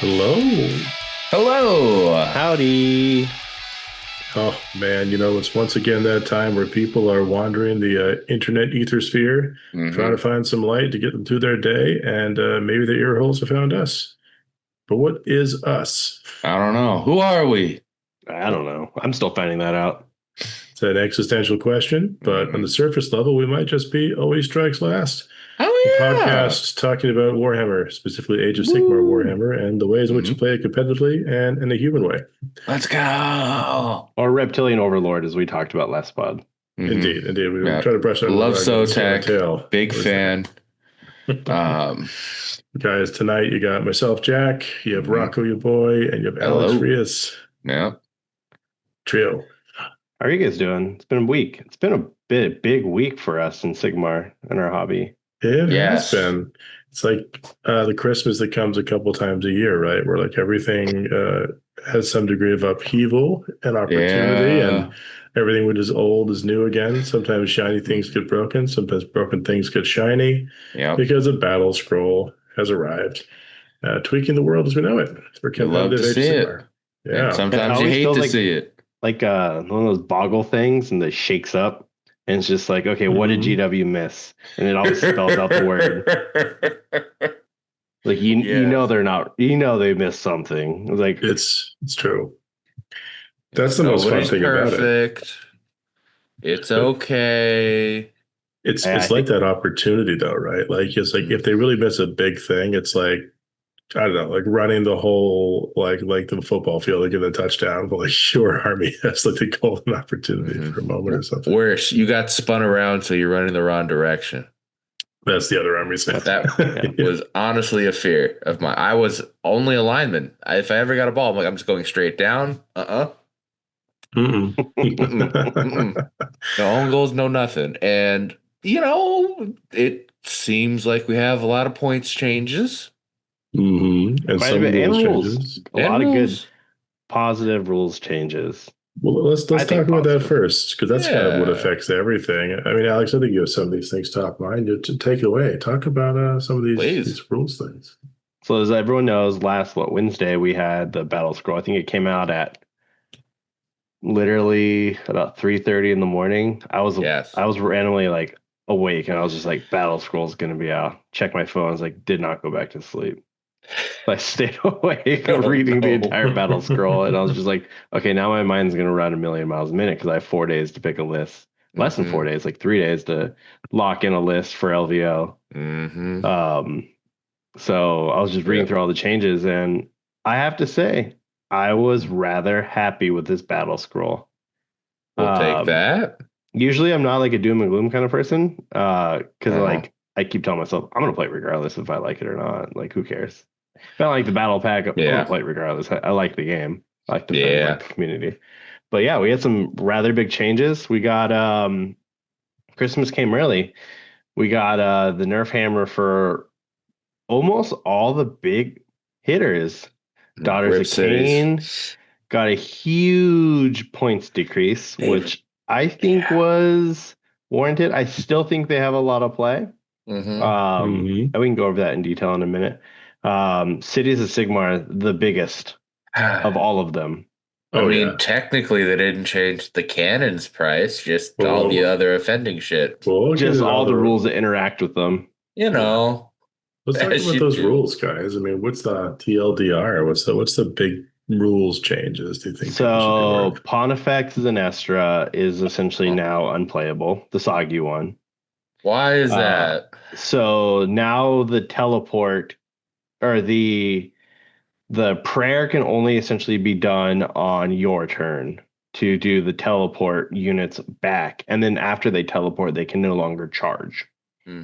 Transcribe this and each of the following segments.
Hello. Hello. Howdy. Oh, man, it's once again that time where people are wandering the internet ethersphere, trying to find some light to get them through their day, and maybe the ear holes have found us. But what is us? I don't know. Who are we? I don't know. I'm still finding that out. It's an existential question, but on the surface level, we might just be Always Strikes Last. Oh, A yeah. podcast talking about Warhammer, specifically Age of Sigmar Warhammer, and the ways in which to play it competitively and in a human way. Let's go. Or Reptilian Overlord, as we talked about last pod. Indeed. We Yeah. try to brush up. Love Sotek. Big fan. Guys, tonight you got myself, Jack. You have Rocco, your boy, and you have Alex Frias. Yeah. Trio. How are you guys doing? It's been a week. It's been a big week for us in Sigmar and our hobby. It has been. It's like the Christmas that comes a couple times a year, right? Where like everything has some degree of upheaval and opportunity, and everything which is old is new again. Sometimes shiny things get broken. Sometimes broken things get shiny. Yeah. Because a Battlescroll has arrived, tweaking the world as we know it. We're competitive Age of Sigmar. Yeah. And sometimes you hate to see it. Like one of those boggle things, and it shakes up, and it's just like, okay, what did GW miss? And it always spells out the word. Like you know they're not. You know they missed something. It's like it's true. That's the most fun thing about it. It's okay. It's like that opportunity though, right? Like it's like if they really miss a big thing, it's like I don't know, like running the whole like the football field to get a touchdown, but like your army has like the golden opportunity for a moment or something. Where you got spun around, so you're running the wrong direction. That's the other army saying. That was honestly a fear of mine. I was only a lineman. If I ever got a ball, I'm just going straight down. No own goals, no nothing. And it seems like we have a lot of points changes. And some rules changes. A lot of good positive rules changes. Well, let's talk about that first, because that's kind of what affects everything. I mean, Alex, I think you have some of these things top mind. To take it away, talk about some of these rules things. So, as everyone knows, last Wednesday we had the Battlescroll. I think it came out at literally about 3:30 in the morning. I was randomly like awake, and I was just like, Battlescroll's going to be out. Check my phone. I was like, did not go back to sleep. I stayed awake reading the entire Battlescroll, and I was just like, okay, now my mind's going to run a million miles a minute because I have 4 days to pick a list. Less than 4 days, like 3 days to lock in a list for LVO. So I was just reading through all the changes, and I have to say, I was rather happy with this Battlescroll. We'll take that. Usually I'm not like a doom and gloom kind of person, because like I keep telling myself, I'm going to play it regardless if I like it or not. Like, who cares? If I like the battle pack, I'm going to play it regardless. I like the game. I like the community. But yeah, we had some rather big changes. We got Christmas came early. We got the Nerf hammer for almost all the big hitters. Daughters of Khaine got a huge points decrease, which I think was warranted. I still think they have a lot of play. And we can go over that in detail in a minute. Cities of Sigmar, the biggest of all of them. I mean, technically, they didn't change the cannon's price, just all the other offending shit. Just all the rules that interact with them. Let's talk about those rules, guys. I mean, what's the TLDR? What's the big rules changes, do you think? So, Pontifex Zenestra is essentially now unplayable, the Soggy one. Why is that? So now the teleport or the prayer can only essentially be done on your turn to do the teleport units back. And then after they teleport, they can no longer charge,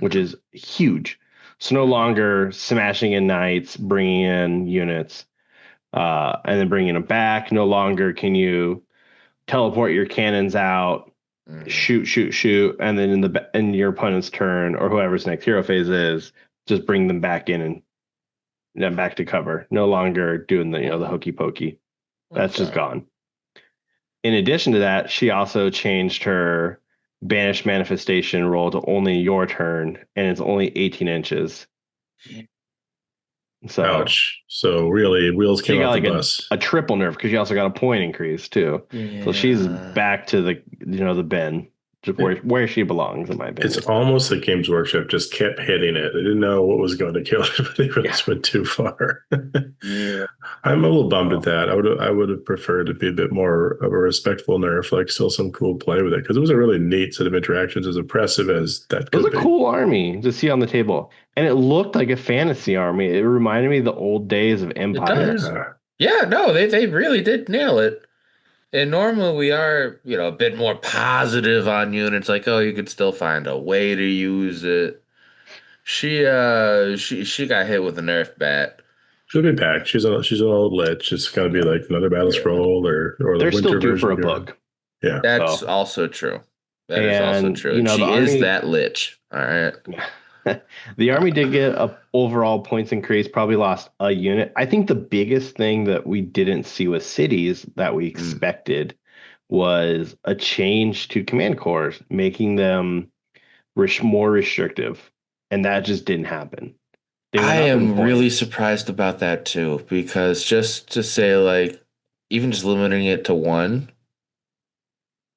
which is huge. So no longer smashing in knights, bringing in units, and then bringing them back. No longer can you teleport your cannons out, shoot, and then in your opponent's turn or whoever's next hero phase is, just bring them back in and then back to cover. No longer doing the hokey pokey. That's just gone. In addition to that, she also changed her banished manifestation roll to only your turn, and it's only 18 inches. So ouch. So really, wheels she came got off the like bus. a triple nerf because she also got a point increase too. So she's Yeah. back to the bin, just where she belongs, in my opinion. It's almost like Games Workshop just kept hitting it. They didn't know what was going to kill it, but they really just went too far. Yeah. I'm a little bummed at that. I would have preferred to be a bit more of a respectful nerf, like still some cool play with it, because it was a really neat set of interactions, as impressive as that It was could a be. cool army to see on the table, and it looked like a fantasy army. It reminded me of the old days of It Empire. does. Yeah. Yeah, no, they really did nail it. And normally we are, a bit more positive on units, like, oh, you could still find a way to use it. She got hit with a Nerf bat. She'll be back. She's an old lich. It's gonna be like another battle Yeah. scroll or the They're still winter due for version. a book. Yeah. That's So, also true. That is also and true. you And know, the she is army, that lich. All right. the army did get a overall points increase. Probably lost a unit. I think the biggest thing that we didn't see with cities that we expected was a change to command cores, making them more restrictive, and that just didn't happen. They went I up in am really points. surprised about that too, because just to say, like, even just limiting it to one,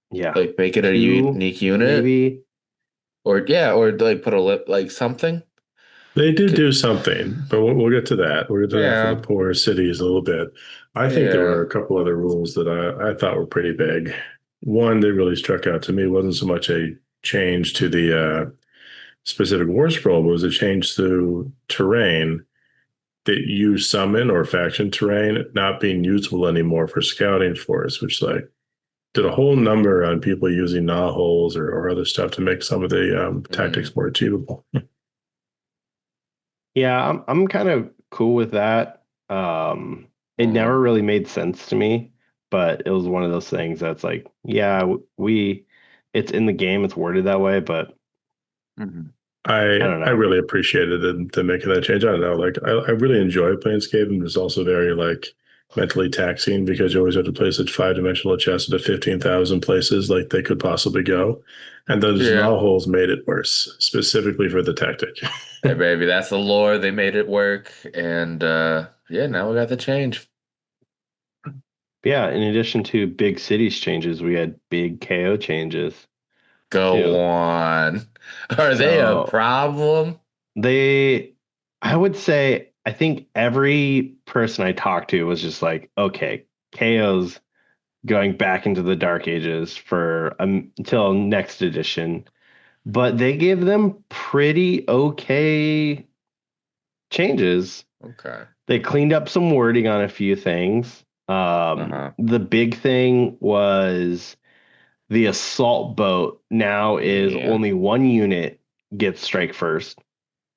Yeah, like make it a two, unique unit, maybe. or like put a lip, like something. They did do something, but we'll get to that. We'll get to that for the Yeah, poor cities a little bit. I think there were yeah. a couple other rules that I thought were pretty big. One that really struck out to me wasn't so much a change to the specific war scroll, but was a change to terrain that you summon or faction terrain not being usable anymore for scouting force, which like did a whole number on people using gnaw holes or other stuff to make some of the tactics more achievable. Yeah, I'm kind of cool with that. It never really made sense to me, but it was one of those things that's like, yeah, it's in the game, it's worded that way, but I I don't I know. really appreciated them making that change. I don't know, like I really enjoy playing Skaven, but it's also very like mentally taxing because you always have to place a 5-dimensional chess into 15,000 places like they could possibly go. And those Yeah. null holes made it worse, specifically for the tactic. Hey, baby, that's the lore. They made it work, and yeah, now we got the change. Yeah, in addition to big cities changes, we had big KO changes Go too. on. Are they a So problem? I would say, I think every person I talked to was just like, okay, KO's going back into the Dark Ages for until next edition, but they gave them pretty okay changes. Okay. They cleaned up some wording on a few things. Uh-huh. The big thing was the assault boat now is Yeah. only one unit gets strike first,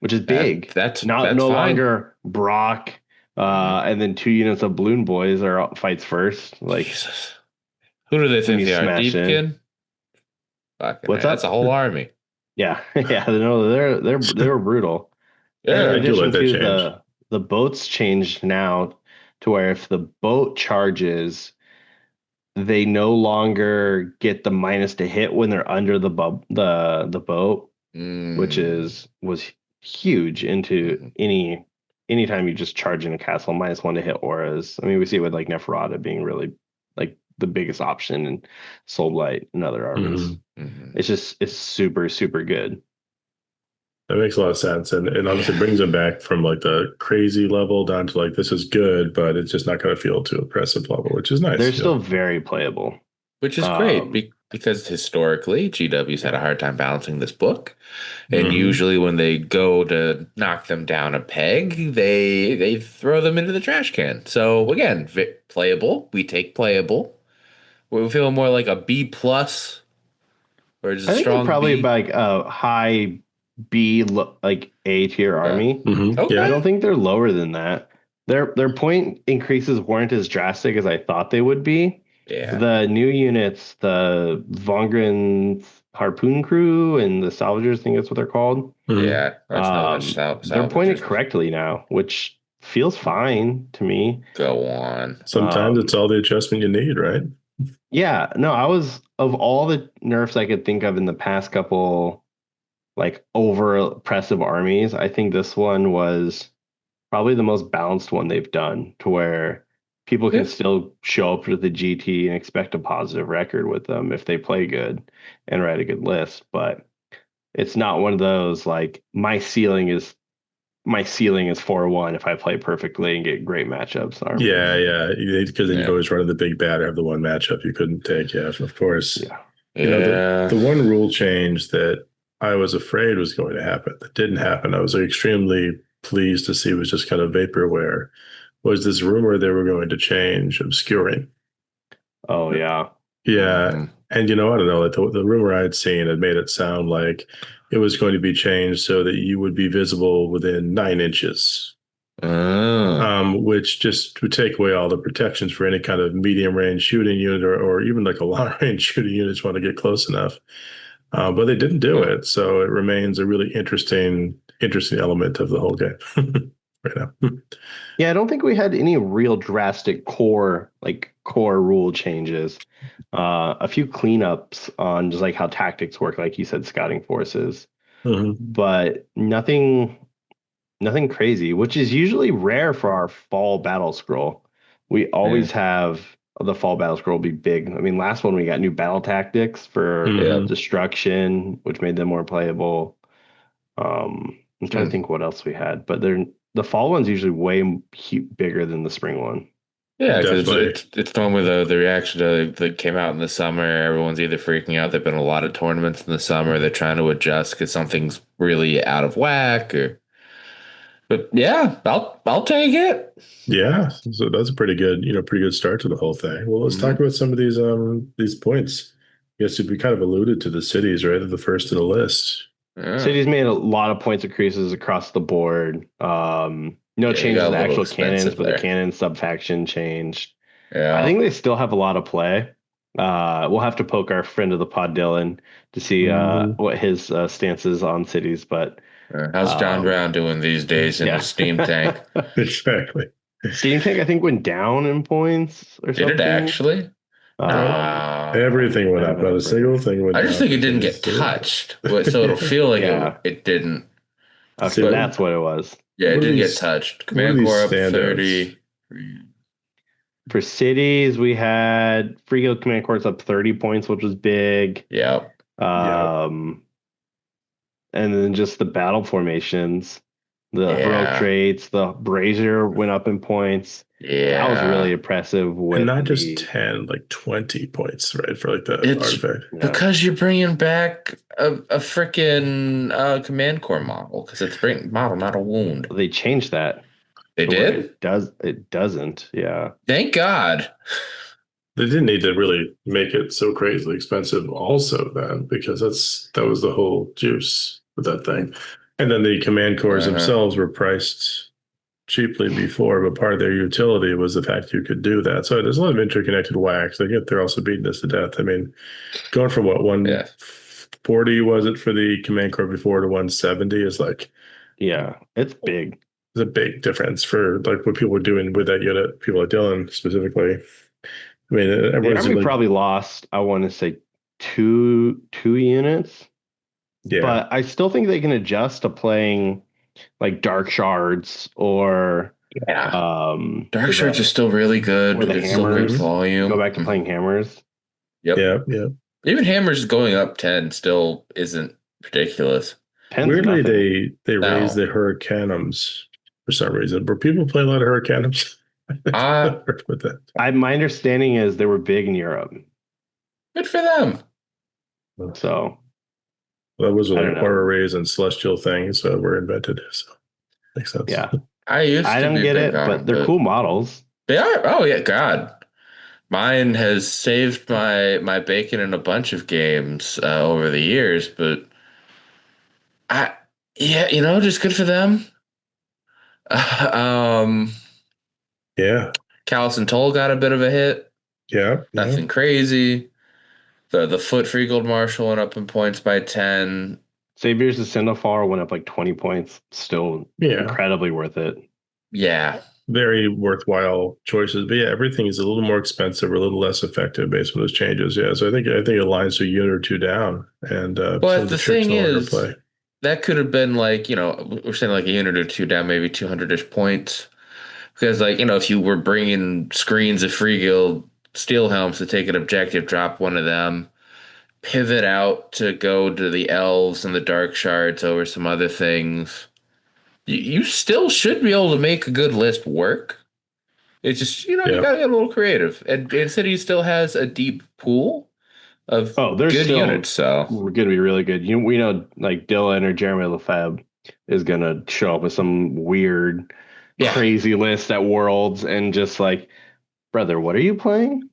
which is big. That's No fine. longer Brock, Mhm. and then 2 units of Balloon Boys are fights first. Like, Jesus. Who do they when think you they are? smash in. Deepkin? Fucking What's man, that's a up? whole army. Yeah, yeah. No, they were brutal. And in Yeah. I do addition like that to change. the boats changed now to where if the boat charges, they no longer get the minus to hit when they're under the boat, which Mm. was huge into Mhm. anytime you just charge in a castle, -1 to hit auras. I mean, we see it with like Neferata being really like the biggest option in Soulblight and other armies. Mhm. Mhm. It's super, super good. That makes a lot of sense. And obviously brings them back from like the crazy level down to like this is good, but it's just not going to feel too oppressive level, which is They're nice. still very playable. Which is great Um, because historically GW's had a hard time balancing this book. And Mhm. usually when they go to knock them down a peg, they throw them into the trash can. So again, playable. We take playable. We feel more like a B plus or just a I think they're strong probably B. like a high B, like A tier Yeah. army. I Yeah. don't Okay. think they're lower than that. Their point increases weren't as drastic as I thought they would be. Yeah. The new units, the Vongren Harpoon Crew and the Salvagers, I think that's what they're called. Mhm. Yeah. That's no much They're pointed salvagers. correctly now, which feels fine to me. Go on. Sometimes it's all the adjustment you need, right? Yeah, no, I was of all the nerfs I could think of in the past couple like over oppressive armies, I think this one was probably the most balanced one they've done, to where people can still show up to the GT and expect a positive record with them if they play good and write a good list. But it's not one of those like my ceiling is 4-1 if I play perfectly and get great matchups. Yeah, because then you'd always run the big bad or have the one matchup you couldn't take. Yeah, of course. Yeah. You know, the one rule change that I was afraid was going to happen that didn't happen. I was extremely pleased to see was just kind of vaporware. Was this rumor they were going to change obscuring? Oh yeah. Yeah. And I don't know, the rumor I'd seen had made it sound like it was going to be changed so that you would be visible within 9 inches. Which just would take away all the protections for any kind of medium range shooting unit or even like a long range shooting units want to get close enough. But they didn't do it. So it remains a really interesting element of the whole game right now. Yeah, I don't think we had any real drastic core rule changes. A few cleanups on just like how tactics work, like you said, scouting forces, but nothing crazy, which is usually rare for our fall battle scroll. We always have the fall battle scroll be big. I mean, last one we got new battle tactics for destruction, which made them more playable. I'm trying to think what else we had, but the fall one's usually way bigger than the spring one. Yeah, because it's the one with the reaction that came out in the summer. Everyone's either freaking out. There've been a lot of tournaments in the summer. They're trying to adjust because something's really out of whack. But yeah, I'll take it. Yeah, so that's a pretty good start to the whole thing. Well, let's talk about some of these points. I guess we kind of alluded to the cities, right? They're the first in the list. Yeah. Cities made a lot of points increases across the board. No changes to the actual cannons, but the cannon sub-faction changed. Yeah. I think they still have a lot of play. We'll have to poke our friend of the pod, Dylan, to see what his stance is on cities. But how's John Brown doing these days in his Steam Tank? Exactly. Steam Tank, I think, went down in points or something. Did it actually? Everything went up. Not a single thing went down. I just think it didn't get touched, so it'll feel like it didn't. Okay, so that's what it was. Yeah, it didn't get touched. Command Core up 30. For cities, we had Free Guild Command Corps up 30 points, which was big. Yep. And then just the battle formations, the heroic traits, the Brazier went up in points. Yeah, that was really impressive. And not just 10, like 20 points, right? For like the artifact. Because you're bringing back a freaking Command Core model, because it's model, not a wound. They changed that. They did? It doesn't. Yeah. Thank God. They didn't need to really make it so crazily expensive also then, because that was the whole juice with that thing. And then the command cores themselves were priced cheaply before, but part of their utility was the fact you could do that. So there's a lot of interconnected wax. I get they're also beating us to death. I mean, going from 140 was it for the command core before to 170 is like, it's big. It's a big difference for like what people were doing with that unit. People like Dylan specifically. I mean, the army probably lost, I want to say, two units. Yeah, but I still think they can adjust to playing like Dark Shards or Dark Shards are still really good. Or the hammers. Volume. Go back to playing hammers. Yep. Yeah. Even hammers going up 10 still isn't ridiculous. Weirdly, they raised the Hurricanums for some reason. Were people playing a lot of Hurricanums? My understanding is they were big in Europe. Good for them. So that was when aura rays and celestial things were invented. So makes sense. Yeah, I don't get it, but they're cool models. They are. Oh yeah, God, mine has saved my bacon in a bunch of games over the years. But just good for them. Callus and Toll got a bit of a hit. Nothing crazy. The Foot Free Gold Marshal went up in points by 10. Saviors of Cinnabar went up like 20 points. Still incredibly worth it. Yeah. Very worthwhile choices. But everything is a little more expensive or a little less effective based on those changes. Yeah. So I think it aligns to a unit or two down. And but the thing is, that could have been like, we're saying like a unit or two down, maybe 200-ish points. Because like, if you were bringing screens of free guild steel helms to take an objective, drop one of them, pivot out to go to the elves and the dark shards over some other things. You still should be able to make a good list work. It's just, you gotta get a little creative. And City still has a deep pool of there's good units, so we're gonna be really good. We know like Dylan or Jeremy Lefebvre is gonna show up with some weird, crazy list at Worlds and just like, brother, what are you playing?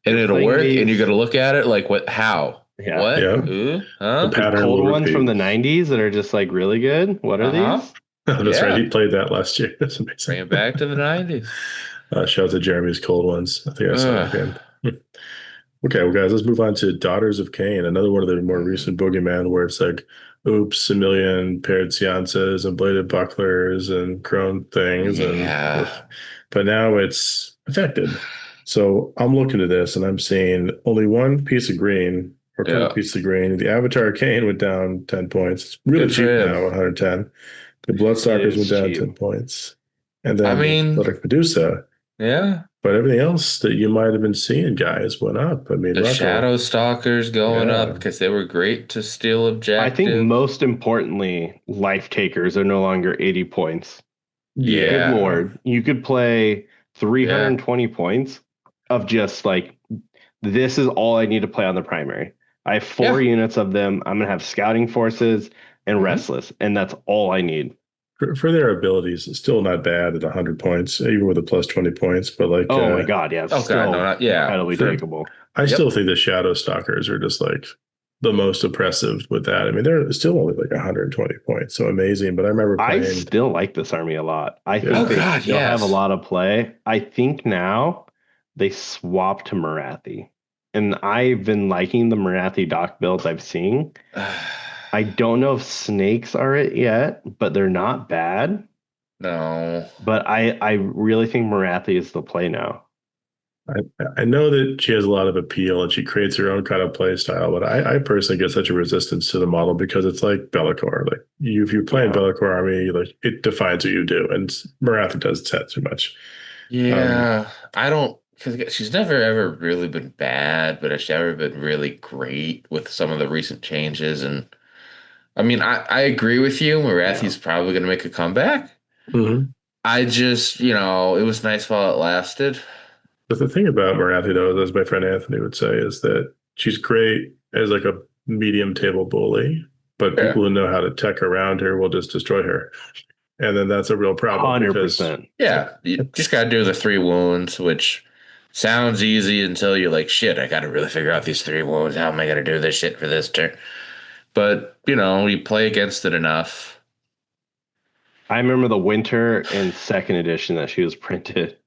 And it'll work, and you're gonna look at it like, what? How? Yeah. What? Yeah. Ooh, huh? The pattern cold will ones repeat. from the 90s that are just like really good. What are these? That's right. He played that last year. That's amazing. Bring it back to the 90s. Shout out to Jeremy's cold ones. I think I saw that game. Okay, well, guys, let's move on to Daughters of Khaine, another one of the more recent boogeyman where it's like, oops, a million paired seances and bladed bucklers and crone things. But now it's affected. So I'm looking at this and I'm seeing only one piece of green or couple pieces of green. The Avatar of Khaine went down 10 points. It's really cheap now, 110. The Bloodstalkers went down 10 points. And then Medusa. Yeah. But everything else that you might have been seeing, guys, went up. I mean, the Rocco, Shadow Stalkers going up because they were great to steal objectives. I think most importantly, Life Takers are no longer 80 points. Yeah. Good Lord. You could play 320 points of just like, this is all I need to play on the primary. I have 4 units of them. I'm going to have Scouting Forces and Restless, and that's all I need. For their abilities, it's still not bad at 100 points, even with a plus 20 points. But like, oh my god, yeah, it's still incredibly takeable. I still think the Shadow Stalkers are just like the most oppressive with that. I mean, they're still only like 120 points, so amazing. But I remember playing. I still like this army a lot. I think they still have a lot of play. I think now they swapped to Morathi, and I've been liking the Morathi dock builds I've seen. I don't know if snakes are it yet, but they're not bad. No. But I really think Morathi is the play now. I know that she has a lot of appeal and she creates her own kind of play style, but I personally get such a resistance to the model because it's like Be'lakor. Like if you're playing Be'lakor army, like it defines what you do, and Morathi does that too much. Yeah, I don't. Because she's never ever really been bad, but she's never been really great with some of the recent changes. And I mean, I agree with you. Morathi's probably going to make a comeback. Mm-hmm. I just, it was nice while it lasted. But the thing about Morathi, though, as my friend Anthony would say, is that she's great as like a medium table bully, but people who know how to tech around her will just destroy her. And then that's a real problem. 100%. Yeah, you just got to do the 3 wounds, which sounds easy until you're like, shit, I got to really figure out these 3 wounds. How am I going to do this shit for this turn? But, you play against it enough. I remember the winter in 2nd edition that she was printed.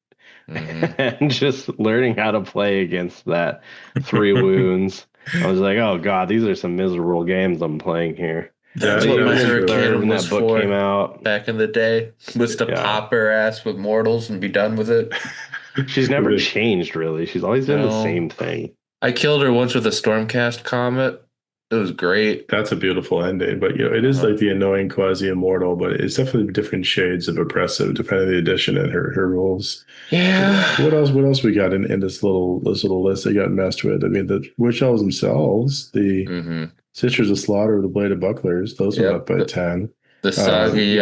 Mm-hmm. And just learning how to play against that 3 wounds. I was like, oh, God, these are some miserable games I'm playing here. That's what my favorite when that book came out. Back in the day, was to pop her ass with mortals and be done with it. She's never changed, really. She's always been the same thing. I killed her once with a Stormcast Comet. It was great. That's a beautiful ending, but it is like the annoying quasi-immortal, but it's definitely different shades of oppressive depending on the edition and her rules. Yeah. What else we got in this little list that got messed with? I mean, the Witch Elves themselves, the Sisters of Slaughter, the Bladed Bucklers, those went up by 10. The Soggy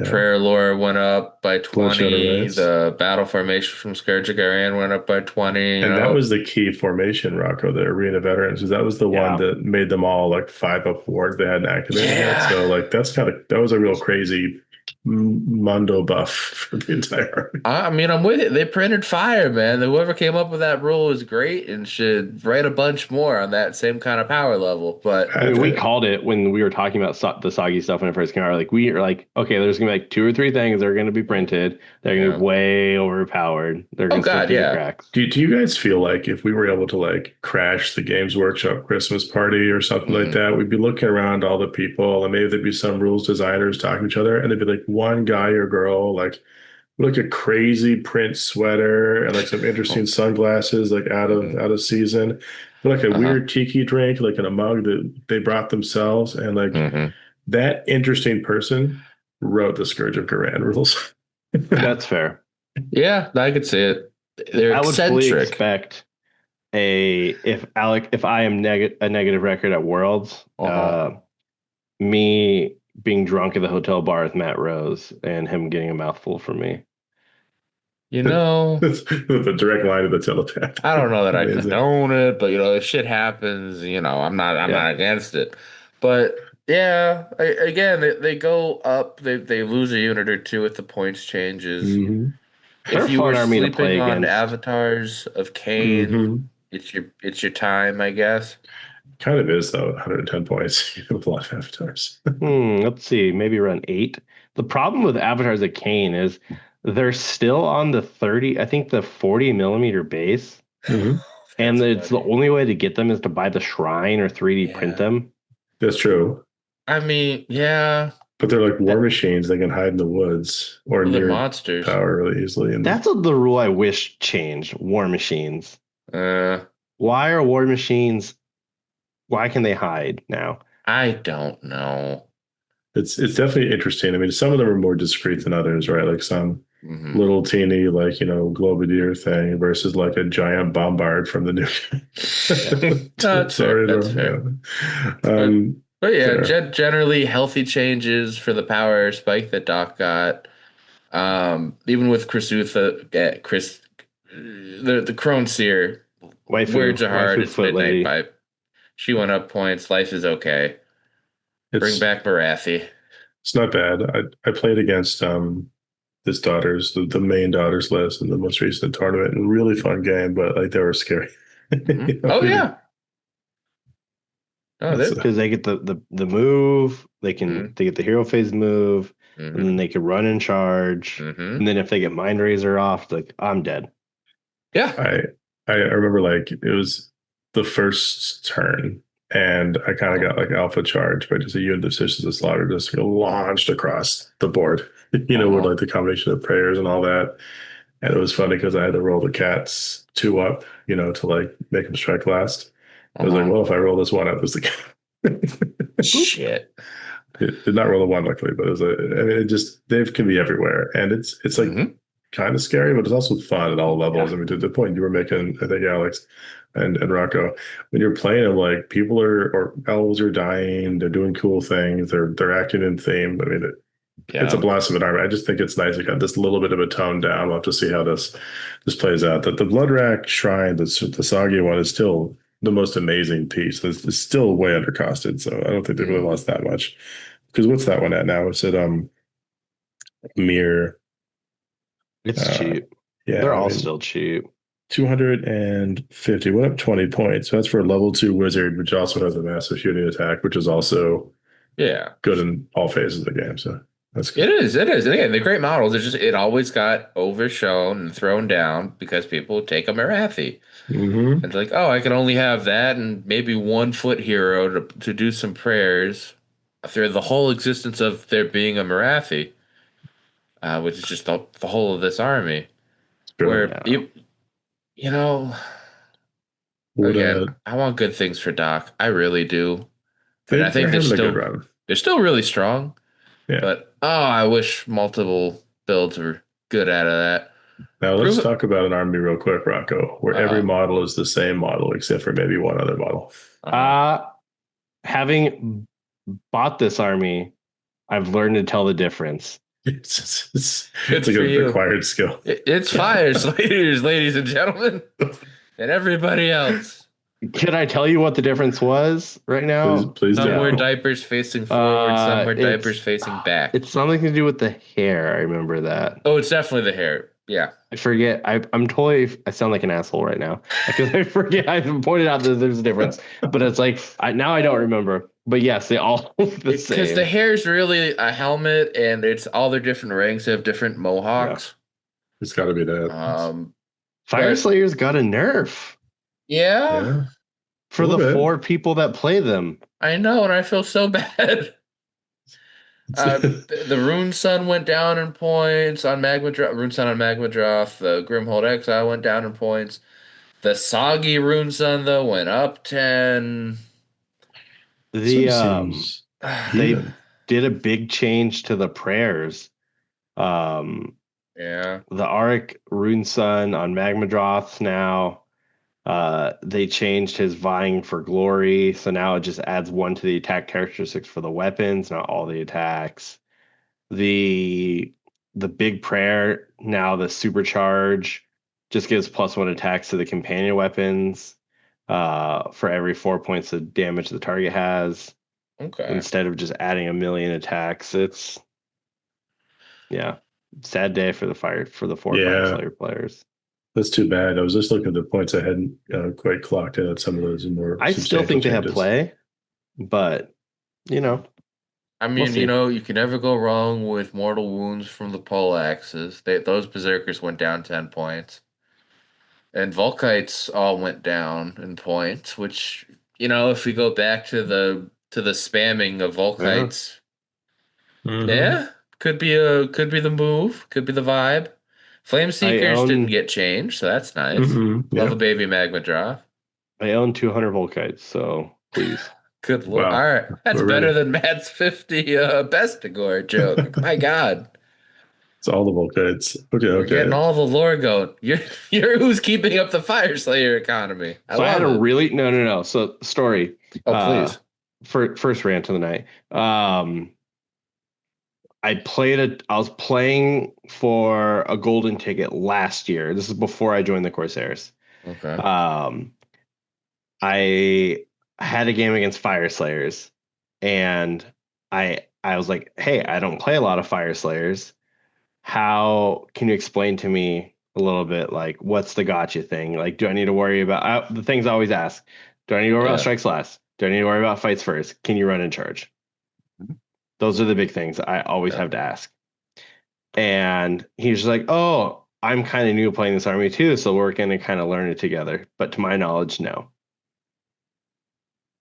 Prayer Lore went up by 20. The Battle Formation from Scourge of Garan went up by 20. And that was the key formation, Rocco, the Arena Veterans, because that was the one that made them all like 5 up wards they hadn't activated yet. So like that was a real crazy Mundo buff for the entire army. I mean, I'm with it. They printed fire, man. Whoever came up with that rule is great and should write a bunch more on that same kind of power level. But I mean, we called it when we were talking about the soggy stuff when it first came out. Like we are like, okay, there's gonna be like 2 or 3 things that are gonna be printed. They're gonna be way overpowered. They're gonna slip through the cracks. Do you guys feel like if we were able to like crash the Games Workshop Christmas party or something like that, we'd be looking around all the people and maybe there'd be some rules designers talking to each other and they'd be like one guy or girl like a crazy print sweater and like some interesting sunglasses like out of season, but like a weird tiki drink like in a mug that they brought themselves and like that interesting person wrote the Scourge of Garan rules. That's fair. Yeah, I could see it. They're I would fully eccentric. expect if I am a negative record at Worlds, me being drunk at the hotel bar with Matt Rose and him getting a mouthful from me. You know, the direct line of the telepath. I don't know that I condone it, but if shit happens, I'm not against it. But yeah, again, they go up, they lose a unit or two with the points changes. Mm-hmm. If you were sleeping on avatars of Khaine, it's your time, I guess. Kind of is though. 110 points with a lot of avatars. Let's see, maybe around 8. The problem with avatars of Khaine is they're still on the 30, I think the 40 millimeter base. And it's the only way to get them is to buy the shrine or 3D print them. That's true. I mean, yeah. But they're like war machines. They can hide in the woods or near monsters. Power really easily. And that's the rule I wish changed. War machines. Why are war machines? Why can they hide now? I don't know. It's definitely interesting. I mean, some of them are more discreet than others, right? Like some little teeny, like, Globadier thing versus like a giant bombard from the new. That's fair. But yeah, generally healthy changes for the power spike that Doc got. Even with Chrysutha, the Crone Seer, words are hard. It's Midnight Pipe. She went up points. Life is okay. Bring back Marathi. It's not bad. I played against this the main daughters list in the most recent tournament, and really fun game, but like they were scary. Oh yeah. Oh, because they get the move, they get the hero phase move, and then they can run and charge, and then if they get Mind Razor off, like I'm dead. Yeah, I remember like it was the first turn, and I kind of got like alpha charge by just a unit of Sisters of Slaughter just launched across the board. With like the combination of prayers and all that, and it was funny because I had to roll the cats 2 up, to like make them strike last. I was like, well, if I roll this 1 up, it's the cat. Shit. It did not roll a 1, luckily, but they can be everywhere, and it's like kind of scary, but it's also fun at all levels. Yeah. I mean, to the point you were making, I think, Alex and Rocco, when you're playing them, like people or elves are dying, they're doing cool things, they're acting in theme. I mean, it's a blast of an army. I just think it's nice. It got this little bit of a tone down. We'll have to see how this plays out. That the Bloodrack Shrine, the Soggy one, is still the most amazing piece. It's still way undercosted, so I don't think they really lost that much. Because what's that one at now? It's at Mirror. It's cheap. Yeah, they're all still cheap. 250. Went up 20 points. So that's for a level 2 wizard, which also has a massive shooting attack, which is also good in all phases of the game. So that's good. It is. And again, they're great models. It always got overshown and thrown down because people take a Marathi. It's like, oh, I can only have that and maybe 1 foot hero to do some prayers through the whole existence of there being a Marathi, which is just the whole of this army. Sure, again, I want good things for Doc. I really do. And I think they're still really strong. Yeah. But I wish multiple builds were good out of that. Now let's talk about an army real quick, Rocco, where every model is the same model except for maybe one other model. Having bought this army, I've learned to tell the difference. It's like an acquired skill. It's Fireslayers, ladies and gentlemen, and everybody else. Can I tell you what the difference was right now? Please some were diapers facing forward, some were diapers facing back. It's something to do with the hair. I remember that. Oh, it's definitely the hair. Yeah. I forget. I'm totally. I sound like an asshole right now because I forget. I've pointed out that there's a difference, but it's like now I don't remember. But yes, they all look the same. Because the hair is really a helmet, and it's all their different ranks. They have different mohawks. Yeah. It's got to be that. Fireslayers got a nerf. Yeah. For the 4 people that play them. I know, and I feel so bad. The Rune Sun went down in points on Rune Sun on Magmadroth. The Grimhold Exile went down in points. The Soggy Rune Sun, though, went up 10. They did a big change to the prayers. Yeah. The Orruk Rune Sun on Magmadroth now. They changed his vying for glory, so now it just adds 1 to the attack characteristics for the weapons, not all the attacks. The big prayer, now the supercharge, just gives +1 attacks to the companion weapons for every 4 points of damage the target has. Okay. Instead of just adding 1,000,000 attacks. It's sad day for the Fireslayer players. That's too bad. I was just looking at the points. I hadn't quite clocked in at some of those more. I still think they have play, but I mean, you can never go wrong with mortal wounds from the poleaxes. Those berserkers went down 10 points, and Volkites all went down in points. Which if we go back to the spamming of Volkites, could be the move, could be the vibe. Flame Seekers didn't get changed, so that's nice. Love a baby Magmadroth. I own 200 Volkites, so please. Good lord! Wow. All right, that's better than Matt's 50 Bestigor joke. My God, it's all the Volkites. Okay. Getting all the lore going. You're who's keeping up the Fireslayer economy. I had a really no. So story. Oh please. First rant of the night. I was playing for a golden ticket last year. This is before I joined the Corsairs. Okay. I had a game against Fireslayers, and I was like, hey, I don't play a lot of Fireslayers. How can you explain to me a little bit, like, what's the gotcha thing? Like, do I need to worry about the things I always ask? Do I need to worry about strikes last? Do I need to worry about fights first? Can you run in charge? Those are the big things I always have to ask. And he's just like, oh, I'm kind of new playing this army too, so we're going to kind of learn it together. But to my knowledge, no.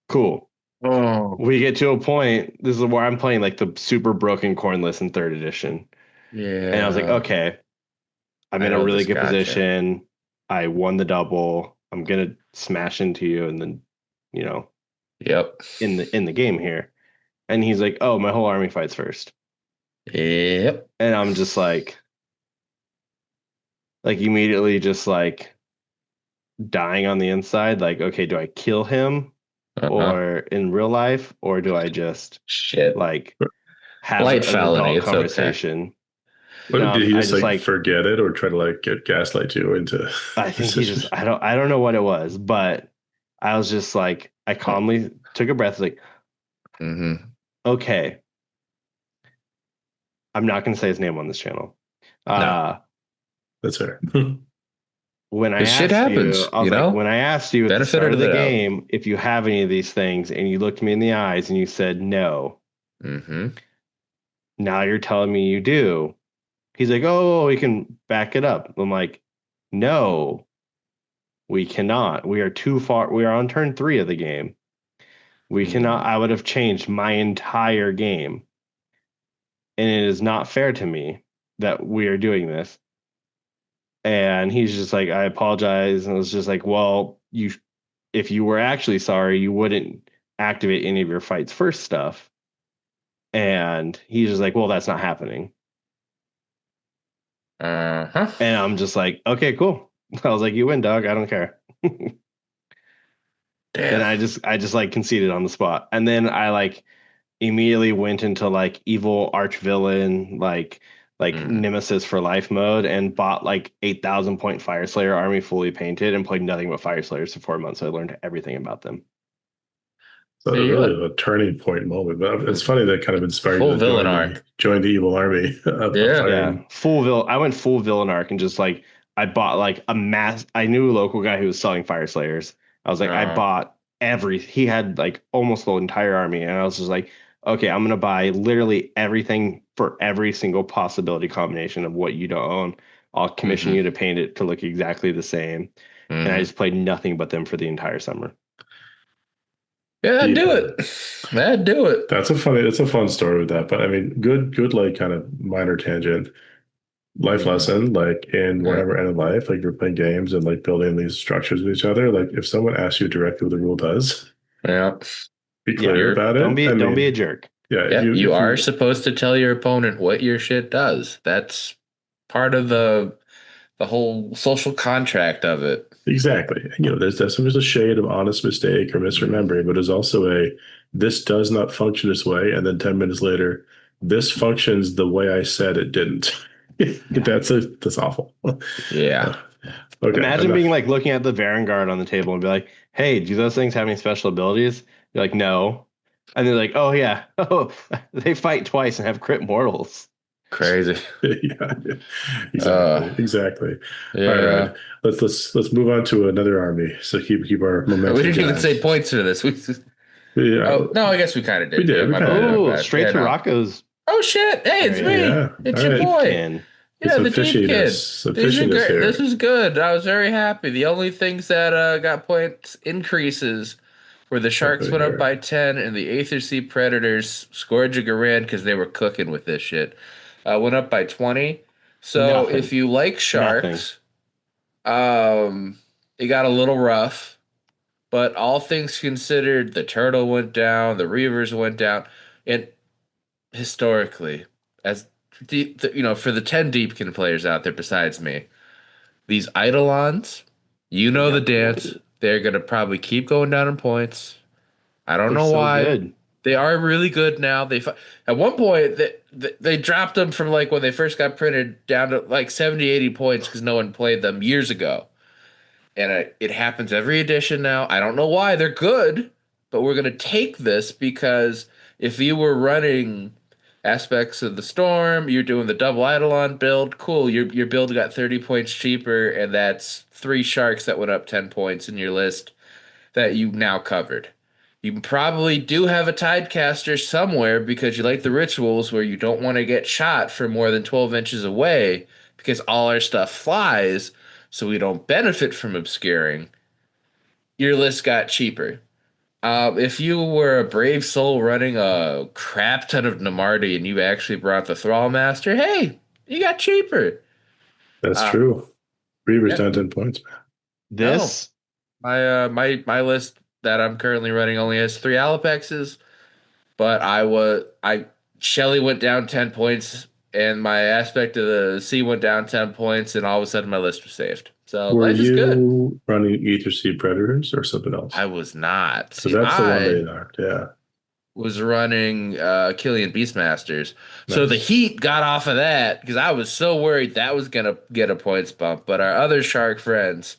Cool. Oh. We get to a point, this is where I'm playing like the super broken Khorne list in 3rd edition. Yeah. And I was like, okay, I'm in a really good position. I won the double. I'm going to smash into you and then, Yep. in the game here. And he's like, oh, my whole army fights first. Yep. And I'm just like immediately just like dying on the inside. Like, okay, do I kill him or in real life, or do I just like have light an felony adult conversation? Okay. What did he just like forget it or try to like get gaslight you into? I think he just I don't know what it was, but I was just like, I calmly took a breath, like, okay. I'm not going to say his name on this channel. No. That's fair. When I asked happens, you, I was like, when I asked you at the start of the game if you have any of these things, and you looked me in the eyes and you said no. Now you're telling me you do. He's like, oh, we can back it up. I'm like, no, we cannot. We are too far. We are on turn 3 of the game. We cannot. I would have changed my entire game. And it is not fair to me that we are doing this. And he's just like, I apologize. And it was just like, well, if you were actually sorry, you wouldn't activate any of your fights first stuff. And he's just like, well, that's not happening. And I'm just like, okay, cool. I was like, you win, dog. I don't care. And I just like conceded on the spot. And then I like immediately went into like evil archvillain, like Nemesis for life mode, and bought like 8,000 point Fireslayer army fully painted and played nothing but Fireslayers for 4 months. So I learned everything about them. So really a turning point moment. But it's funny that kind of inspired you to join the evil army. Full villain. I went full villain arc and just like I bought like a mass. I knew a local guy who was selling Fireslayers. I was like, I bought he had like almost the entire army, and I was just like, okay, I'm gonna buy literally everything for every single possibility combination of what you don't own. I'll commission you to paint it to look exactly the same. And I just played nothing but them for the entire summer. Yeah, that'd do it. That'd do it. It's a fun story with that. But I mean, good like kind of minor tangent. Life lesson, like in whatever end of life, like you're playing games and like building these structures with each other. Like if someone asks you directly what the rule does, be clear about it. Don't be a jerk. Yeah, Yeah, you are supposed to tell your opponent what your shit does. That's part of the whole social contract of it. exactly. There's a shade of honest mistake or misremembering, but there's also this does not function this way, and then 10 minutes later, this functions the way I said it didn't. That's awful. Yeah. Okay. Imagine being like looking at the Varangard on the table and be like, "Hey, do those things have any special abilities?" You're like, "No," and they're like, "Oh yeah, oh they fight twice and have crit mortals." Crazy. Yeah, exactly. Yeah. All right, let's move on to another army. So keep our momentum. We didn't even going. say points for this. Yeah. Oh no, I guess we kind of did. We did. Oh, straight to Rocco's. Oh shit! Hey, it's me. Yeah. It's your boy. Deepkin. Yeah, the Deepkin. Some fishiness here. This is good. I was very happy. The only things that got points increases were the Sharks went up by 10 and the Aether Sea Predators, Scourge of Garan, because they were cooking with this shit, went up by 20. So if you like Sharks, it got a little rough. But all things considered, the Turtle went down, the Reavers went down, and historically, as for the 10 Deepkin players out there besides me, these Eidolons, the dance. They're going to probably keep going down in points. I don't know why. Good. They are really good now. At one point, they dropped them from like when they first got printed down to like 70, 80 points because no one played them years ago. And it happens every edition now. I don't know why. They're good, but we're going to take this because if you were running Aspects of the Storm, you're doing the double Eidolon build, cool. Your build got 30 points cheaper, and that's 3 Sharks that went up 10 points in your list that you now covered. You probably do have a Tidecaster somewhere because you like the rituals where you don't want to get shot from more than 12 inches away because all our stuff flies, so we don't benefit from obscuring. Your list got cheaper. If you were a brave soul running a crap ton of Namarti and you actually brought the Thrall Master, hey, you got cheaper. That's true. Reaver's down 10 points, man. My list that I'm currently running only has 3 Alapexes, but Shelly went down 10 points and my Aspect of the Sea went down 10 points, and all of a sudden my list was saved. So life is good. Were you running Aether Sea Predators or something else? I was not. So that's the one they knocked, yeah. Was running Killian Beastmasters. Nice. So the heat got off of that because I was so worried that was going to get a points bump. But our other Shark friends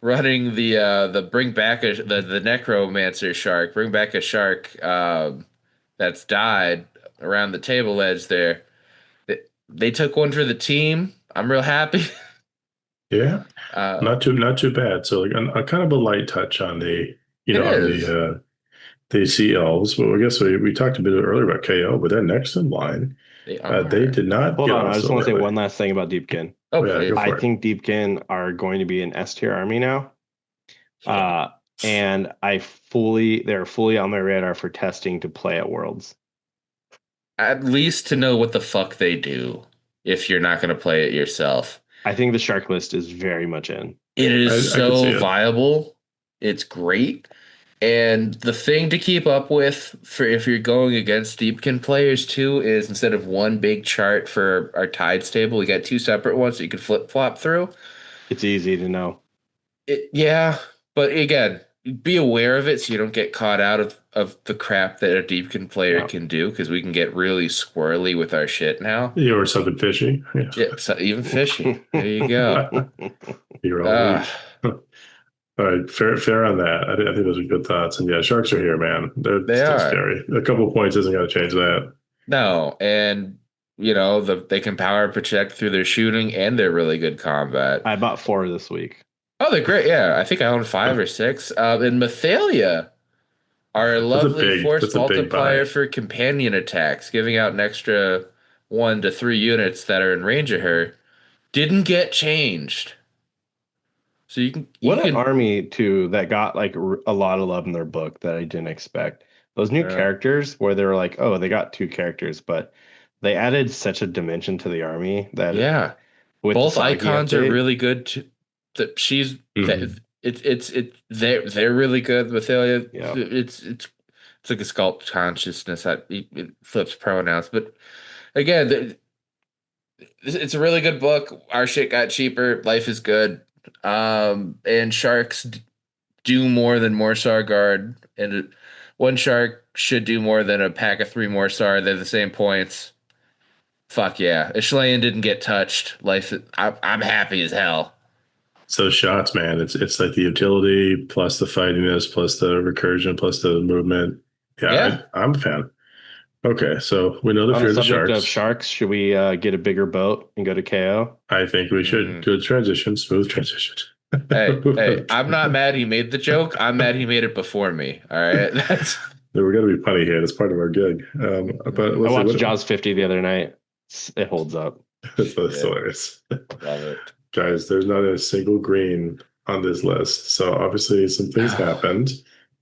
running the bring back the Necromancer Shark, bring back a Shark that's died around the table edge there. They took one for the team. I'm real happy. Yeah, not too bad. So like a kind of a light touch on the Sea Elves. But I guess we talked a bit earlier about KO, but they're next in line. They did not. Hold on, I just want to say one last thing about Deepkin. Oh yeah, I think Deepkin are going to be an S tier army now. And they're fully on my radar for testing to play at Worlds. At least to know what the fuck they do if you're not going to play it yourself. I think the Shark list is very much in. It is so viable. It's great. And the thing to keep up with for if you're going against Deepkin players too is instead of one big chart for our Tides table, we got 2 separate ones that you could flip-flop through. It's easy to know. But again, be aware of it so you don't get caught out of the crap that a Deepkin player can do, because we can get really squirrely with our shit now. Yeah, or something fishy. Yeah, so even fishy. There you go. You're all right, fair on that. I think those are good thoughts. And yeah, Sharks are here, man. They still scary. A couple of points isn't going to change that. No, and they can power protect through their shooting and their really good combat. I bought 4 this week. Oh, they're great. Yeah, I think I own 5 or 6. And Mathalia are a lovely force multiplier for companion attacks, giving out an extra 1 to 3 units that are in range of her. Didn't get changed. So an army too that got like a lot of love in their book that I didn't expect. Those new characters where they were like, oh, they got 2 characters, but they added such a dimension to the army that both icons are really good too. That she's they're really good with Ilya. Yeah. It's It's like a sculpt consciousness that it flips pronouns. But again, it's a really good book. Our shit got cheaper. Life is good. And sharks do more than Morsar Guard, and one shark should do more than a pack of 3 Morsar. They're the same points. Fuck yeah. Ishlayan didn't get touched. I'm happy as hell. So shots, man. It's like the utility plus the fightiness plus the recursion plus the movement. Yeah. I'm a fan. Okay, so we know the fear of the subject sharks. of sharks, should we get a bigger boat and go to KO? I think we should. Good transition, smooth transition. Hey, I'm not mad he made the joke. I'm mad he made it before me. All right. We're going to be punny here. That's part of our gig. But I watched Jaws 50 the other night. It holds up. That's hilarious. Love it. Guys, there's not a single green on this list. So obviously some things happened.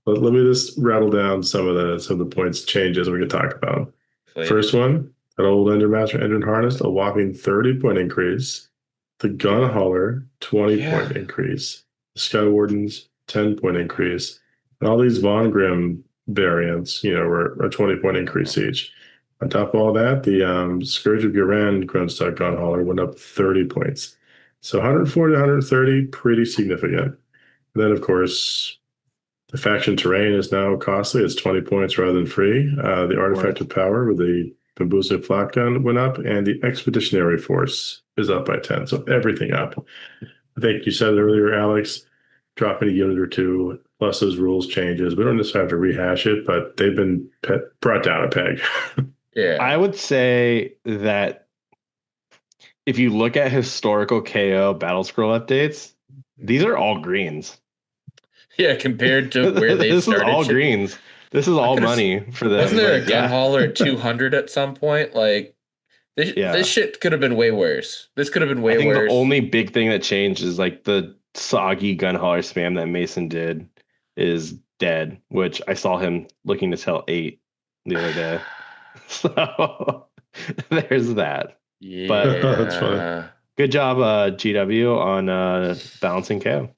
But let me just rattle down some of the points changes we can talk about. Please. First one, that old Endermaster Engine Harness, a whopping 30-point increase. The Gun Hauler, 20-point increase. The Sky Wardens, 10-point increase. And all these Von Grimm variants, were a 20-point increase each. On top of all that, the Scourge of Garan Grunstock Gun Hauler went up 30 points. So 140 to 130, pretty significant. And then, of course, the faction terrain is now costly. It's 20 points rather than free. The Artifact of Power with the Bamboozling Flak Gun went up, and the Expeditionary Force is up by 10. So everything up. I think you said it earlier, Alex, dropping a unit or two, plus those rules changes. We don't necessarily have to rehash it, but they've been brought down a peg. Yeah. I would say that if you look at historical KO Battlescroll updates, these are all greens. Yeah, compared to where they this started. This is all greens. This is all money for them. Wasn't there a gun hauler at 200 at some point? Like, this shit could have been way worse. This could have been way worse. I think the only big thing that changed is like the soggy gun hauler spam that Mason did is dead, which I saw him looking to sell 8 the other day. So there's that. Yeah, but that's funny. Good job, GW, on balancing KO.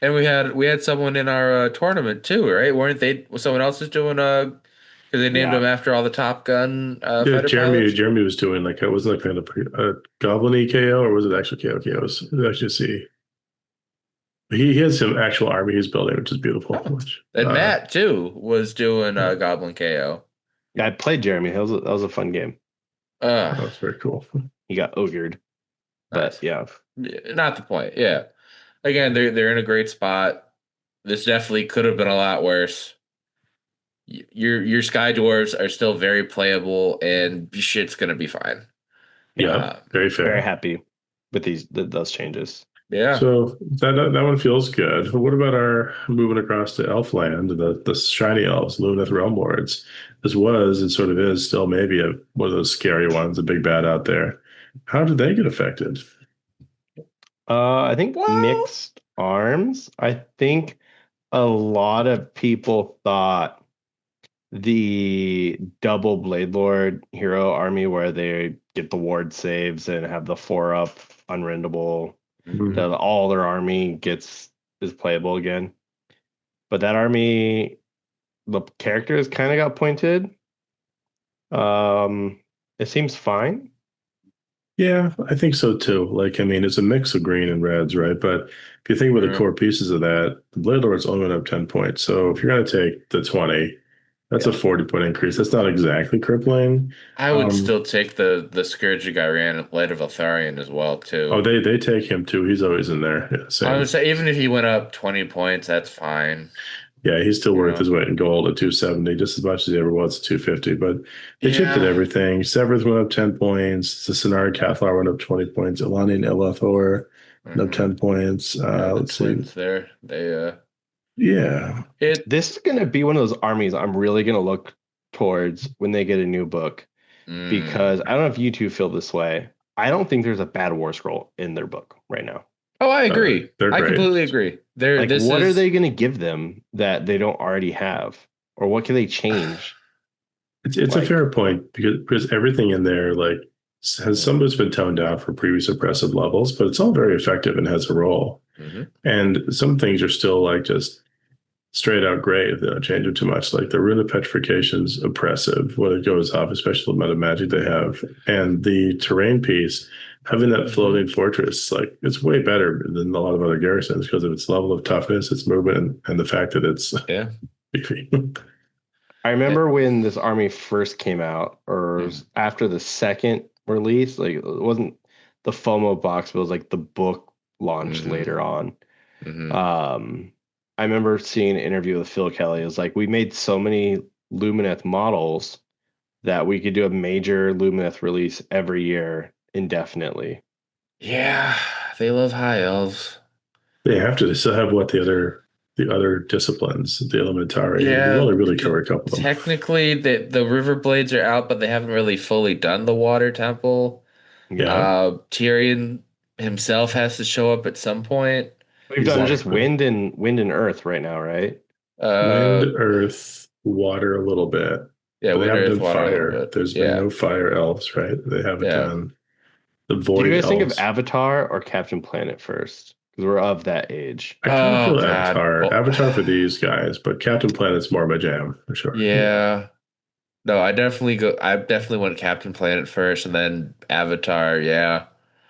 And we had someone in our tournament too, right? Weren't they? Someone else is doing because they named him after all the Top Gun. Yeah, Jeremy was doing like it wasn't like kind of a Goblin-y KO, or was it actually KOs? Let's just see. He has some actual army he's building, which is beautiful. And Matt too was doing Goblin KO. Yeah, I played Jeremy. That was a fun game. That's very cool. He got ogred, but yeah, not the point. Yeah, again, they're in a great spot. This definitely could have been a lot worse. Your Sky Dwarves are still very playable, and shit's gonna be fine. Yeah, very fair. Very happy with those changes. Yeah. So that one feels good. But what about our moving across to Elfland, the shiny elves, Lumineth Realm-lords? This was and sort of is still maybe one of those scary ones, a big bad out there. How did they get affected? I think mixed arms. I think a lot of people thought the double Blade Lord hero army, where they get the ward saves and have the 4-up unrendable. All their army is playable again, but that army, the characters kind of got pointed. It seems fine. Yeah, I think so too. Like, I mean, it's a mix of green and reds, right? But if you think about the core pieces of that, the Blade Lord's only went up 10 points. So if you're going to take the 20, that's a 40-point increase. That's not exactly crippling. I would still take the Scourge of Gyran and Light of Eltharion as well, too. Oh, they take him, too. He's always in there. Yeah, same. I would say even if he went up 20 points, that's fine. Yeah, he's still worth his weight in gold at 270, just as much as he ever was at 250. But they chipped at everything. Severith went up 10 points. The Cenari Cathlar went up 20 points. Elani and Elathor went up 10 points. Let's see. There. They this is going to be one of those armies I'm really going to look towards when they get a new book, because I don't know if you two feel this way. I don't think there's a bad war scroll in their book right now. Oh, I agree. I completely agree. What are they going to give them that they don't already have, or what can they change? It's a fair point because everything in there has some of it's been toned down for previous oppressive levels, but it's all very effective and has a role. And some things are still just straight out great. They don't change it too much. Like the Rune of Petrification's oppressive when it goes off, especially the amount of magic they have. And the terrain piece, having that floating fortress, like it's way better than a lot of other garrisons because of its level of toughness, its movement, and the fact that it's beefy. I remember when this army first came out, or after the second release, like it wasn't the FOMO box, but it was like the book launched later on. I remember seeing an interview with Phil Kelly. It was like, we made so many Lumineth models that we could do a major Lumineth release every year indefinitely. Yeah, they love high elves. They have to. They still have what the other disciplines, the Elementari. Yeah, they've only really covered a couple of them. Technically, the River Blades are out, but they haven't really fully done the Water Temple. Yeah. Tyrion himself has to show up at some point. We've done just wind and earth right now, right? Wind, earth, water a little bit. Yeah, they haven't done fire. There's been no fire elves, right? They haven't done the void. Do you guys elves. think of Avatar or Captain Planet first? Because we're of that age. I kind of feel Avatar. Avatar for these guys, but Captain Planet's more my jam for sure. Yeah. No, I definitely went Captain Planet first and then Avatar, yeah.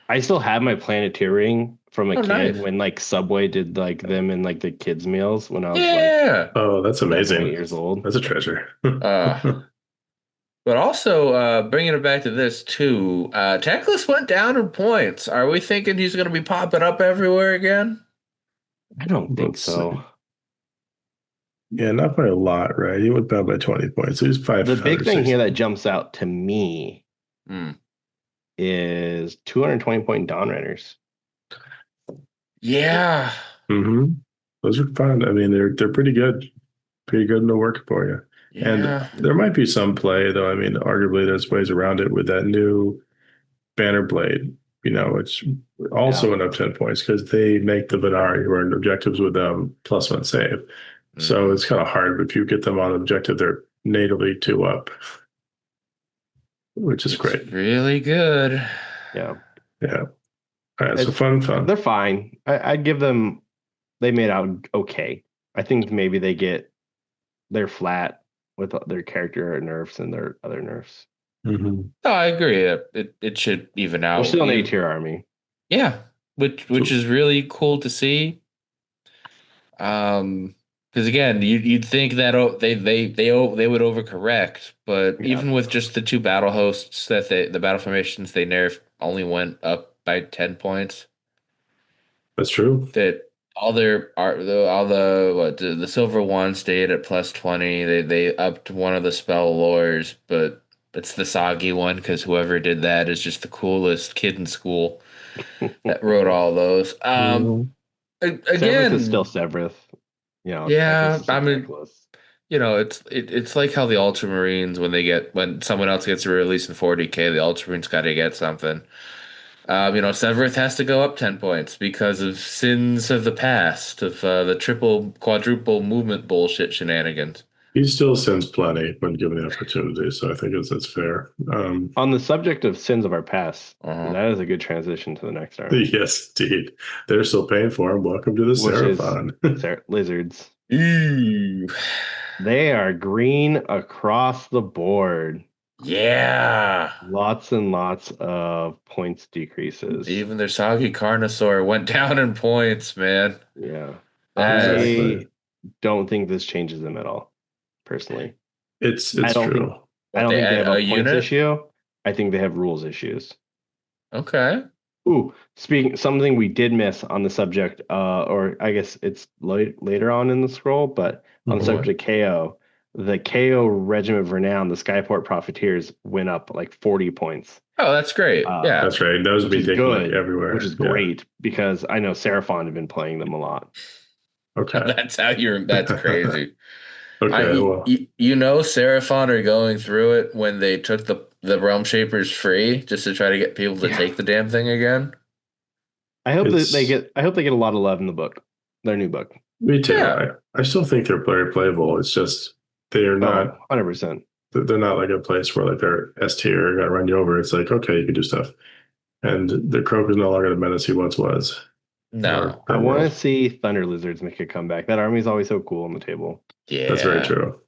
I still have my Planeteering from a kid when like Subway did like them in like the kids' meals when I was like, oh, that's amazing. 8 years old. That's a treasure. But also, bringing it back to this too, Teclis went down in points. Are we thinking he's going to be popping up everywhere again? I don't think so. Yeah, not by a lot, right? He went down by 20 points. So he's 5. The big thing here that jumps out to me is 220 point Dawn Riders. Yeah. Those are fun. I mean, they're pretty good. Pretty good in the work for you. Yeah. And there might be some play, though. I mean, arguably there's ways around it with that new Banner Blade, it's also went up 10 points because they make the Venari who are in objectives with them +1 save. So it's kind of hard if you get them on objective, they're natively 2 up, which is great. Really good. Yeah. Yeah. All right, so fun. They're fine. I'd give them, they made out okay. I think maybe they're flat with their character nerfs and their other nerfs. No, I agree. It should even out. We're still an A-tier army. Yeah, which is really cool to see. Because again, you'd think that they would overcorrect, but even with just the 2 battle hosts the battle formations they nerfed only went up by 10 points. That's true. That the silver one stayed at +20. They upped one of the spell lores, but it's the soggy one because whoever did that is just the coolest kid in school that wrote all those. Again, Severeth is still Severeth. Yeah, I mean, it's like how the Ultramarines when someone else gets a release in 40k, the Ultramarines got to get something. Severeth has to go up 10 points because of sins of the past, of the triple, quadruple movement bullshit shenanigans. He still sins plenty when given the opportunity, so I think that's fair. On the subject of sins of our past, that is a good transition to the next army. Yes, indeed. They're still paying for him. Welcome to the Seraphon. Lizards. Ooh. They are green across the board. Yeah. Lots and lots of points decreases. Even their soggy Carnosaur went down in points, man. Yeah. I don't think this changes them at all, personally. It's true. I don't think they have a points issue. I think they have rules issues. Okay. Ooh, something we did miss on the subject, or I guess it's later on in the scroll, but on the subject of KO, the KO Regiment of Renown, the Skyport Profiteers, went up like 40 points. Oh, that's great. Yeah. That's right. Those would be taken like everywhere. Which is great because I know Seraphon had been playing them a lot. Okay. That's crazy. Okay. Seraphon are going through it when they took the Realm Shapers free just to try to get people to take the damn thing again. I hope they get a lot of love in the book, their new book. Me too. Yeah. I still think they're very playable. It's just they're not 100%. They're not like a place where like they're S tier, gotta run you over. It's like, okay, you can do stuff. And the Croak is no longer the menace he once was. No. I want to World. see Thunder Lizards make a comeback. That army is always so cool on the table. Yeah. That's very true.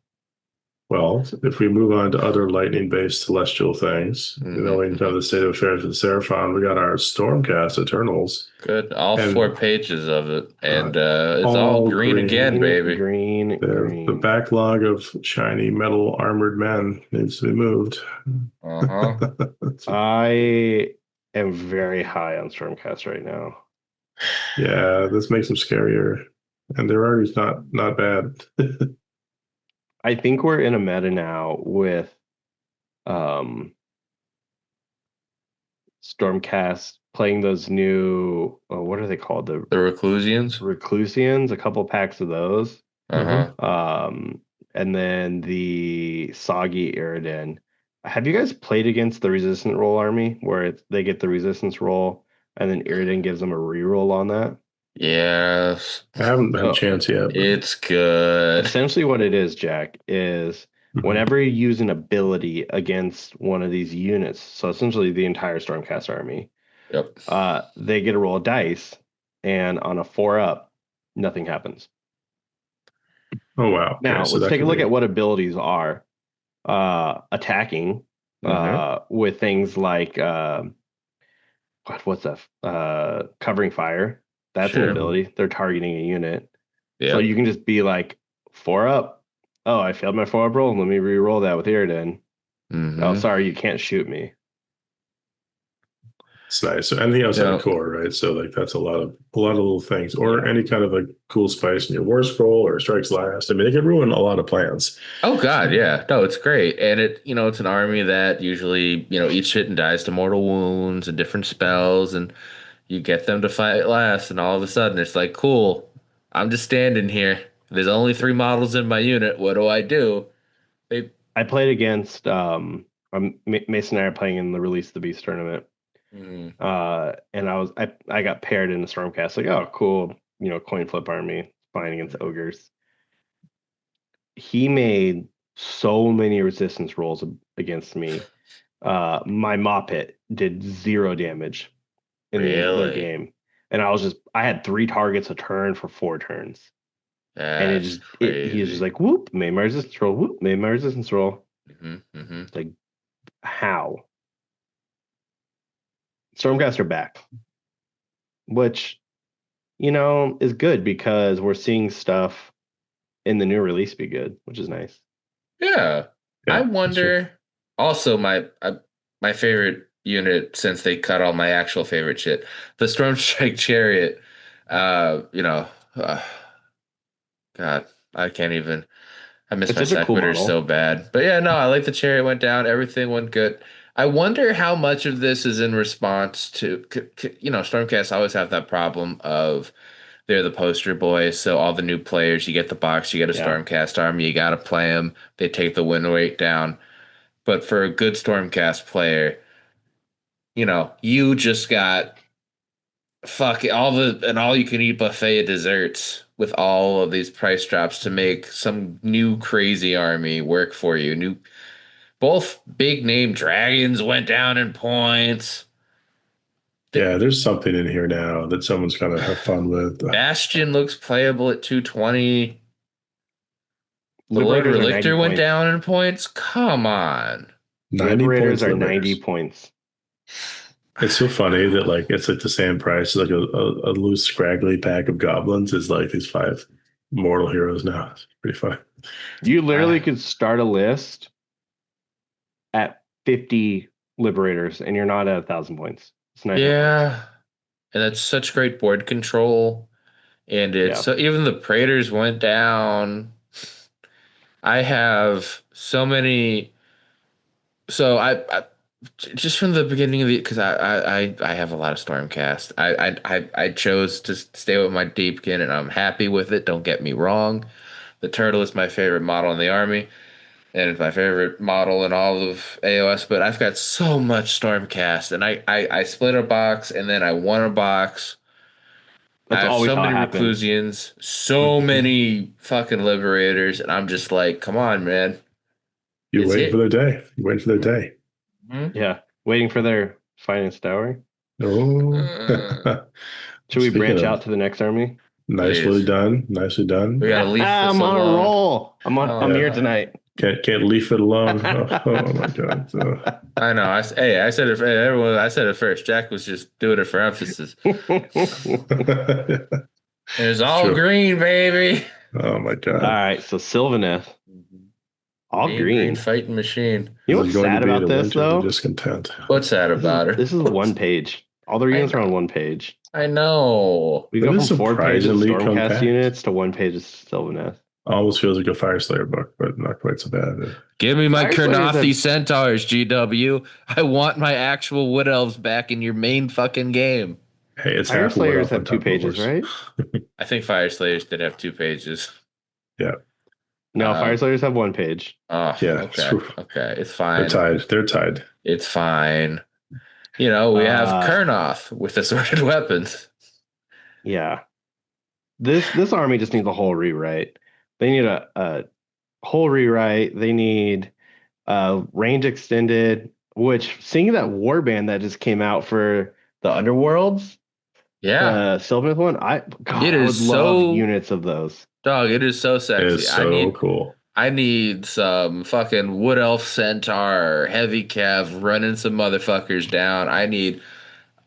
Well, if we move on to other lightning-based celestial things, we have the state of affairs with Seraphon. We got our Stormcast Eternals. Good. All And, 4 pages of it. And it's all all green again, baby. Green. The backlog of shiny metal armored men needs to be moved. Uh-huh. I am very high on Stormcast right now. Yeah, this makes them scarier. And their army's not bad. I think we're in a meta now with Stormcast playing those new what are they called? The Reclusians? Reclusians, a couple packs of those. Uh-huh. And then the Soggy Iriden. Have you guys played against the resistant roll army where they get the resistance roll and then Iriden gives them a reroll on that? Yes. I haven't had a chance yet. But... It's good. Essentially what it is, Jack, is whenever you use an ability against one of these units, so essentially the entire Stormcast army, they get a roll of dice, and on a 4-up, nothing happens. Oh, wow. Now, let's take a look at what abilities are. Attacking with things like, what's that? Covering fire. That's an ability. They're targeting a unit. So you can just be like, 4-up. Oh, I failed my 4-up roll. Let me re-roll that with Iriden. Oh, sorry, you can't shoot me. It's nice. So anything outside of core, right? So like that's a lot of little things, or any kind of a cool spice in your war scroll or strikes last. I mean, it can ruin a lot of plans. Oh God, yeah. No, it's great, and it's an army that usually eats shit and dies to mortal wounds and different spells, and you get them to fight last, and all of a sudden it's like, cool. I'm just standing here. There's only 3 models in my unit. What do I do? I played against Mason and I are playing in the Release the Beast tournament. And I got paired in the Stormcast, like, oh cool, coin flip army, fine against ogres. He made so many resistance rolls against me. My Moppet did 0 damage in the game. And I had 3 targets a turn for 4 turns. And he was just like, whoop, made my resistance roll, whoop, made my resistance roll. It's like, how? Stormcast are back, which, is good because we're seeing stuff in the new release be good, which is nice. Yeah. I wonder. Also, my favorite unit, since they cut all my actual favorite shit, the Stormstrike Chariot. God, I can't even. I miss my sequiturs so bad. But yeah, no, I like the Chariot went down. Everything went good. I wonder how much of this is in response to, Stormcast always have that problem of they're the poster boys. So all the new players, you get the box, you get a Stormcast army, you got to play them. They take the win rate down. But for a good Stormcast player, you just got all you can eat buffet of desserts with all of these price drops to make some new crazy army work for you. Both big name dragons went down in points. Yeah, there's something in here now that someone's gonna have fun with. Bastion looks playable at 220. The Lord Relictor went down in points. Come on. 90 Liberators points. Are 90 points. It's so funny that it's like the same price as like a loose scraggly pack of goblins is like these 5 mortal heroes now. It's pretty fun. You literally could start a list at 50 Liberators and you're not at 1,000 points. It's nice. Yeah. And that's such great board control. And so even the Praetors went down. I have so many. So I just from the beginning of because I have a lot of Stormcast. I chose to stay with my Deepkin and I'm happy with it. Don't get me wrong. The turtle is my favorite model in the army. And it's my favorite model in all of AOS, but I've got so much Stormcast, and I split a box, and then I won a box. That's I have so many happens. Reclusians, so many fucking Liberators, and I'm just like, come on, man. You wait for the day. You wait for the day. Yeah, waiting for their finest hour. Oh. Should we Speaking branch of- out to the next army? Nicely Please. done. Nicely done. We gotta leave this I'm on a alone. roll. I'm yeah. here tonight. Can't leave it alone. Oh my god. So. I know. I said it. Hey, everyone. I said it first. Jack was just doing it for emphasis. It's all true. green, baby. Oh my All god. right, so Sylvaneth, all Mean green. fighting machine. You know This what's is going sad to be about the this winter though? of discontent. What's that about her? This is one page. All the units are on know. one page. I know. We That go is from 4 pages of surprisingly Stormcast compact. units to 1 page of Sylvaneth. Almost feels like a Fireslayer book, but not quite so bad. Give me my Fireslayers Kurnothi have- Centaurs, GW. I want my actual Wood Elves back in your main fucking game. Hey, it's half Fireslayers Elf have on 2 top pages, levels. right? I think Fireslayers did have 2 pages. Yeah. No, Uh, Fireslayers have 1 page. Oh, Yeah, okay. true. Okay, it's They're fine. tied. They're tied. It's fine. You know, we have Kurnoth with assorted weapons. Yeah. This army just needs a whole rewrite. They need a whole rewrite. They need range extended, which seeing that warband that just came out for the Underworlds, Yeah. Sylvaneth one, I It would is love so- units of those. Dog, it is so sexy. It is so cool. I need some fucking Wood Elf Centaur, heavy cav, running some motherfuckers down. I need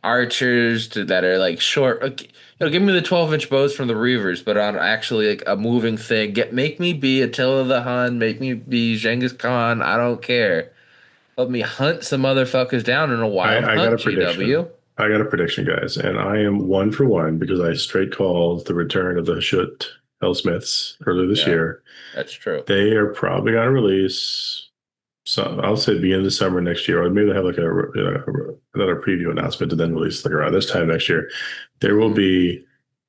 archers that are like short. Give me the 12-inch bows from the Reavers, but on actually like a moving thing. Make me be Attila the Hun. Make me be Genghis Khan. I don't care. Let me hunt some motherfuckers down in a wild I hunt, got a prediction. GW. I got a prediction, guys, and I am 1 for 1 because I straight called the return of the Shut Hellsmiths earlier this Yeah. year. That's true. They are probably going to release some. I'll say beginning of the summer next year, or maybe they have like another preview announcement to then release like around this time next year. There will be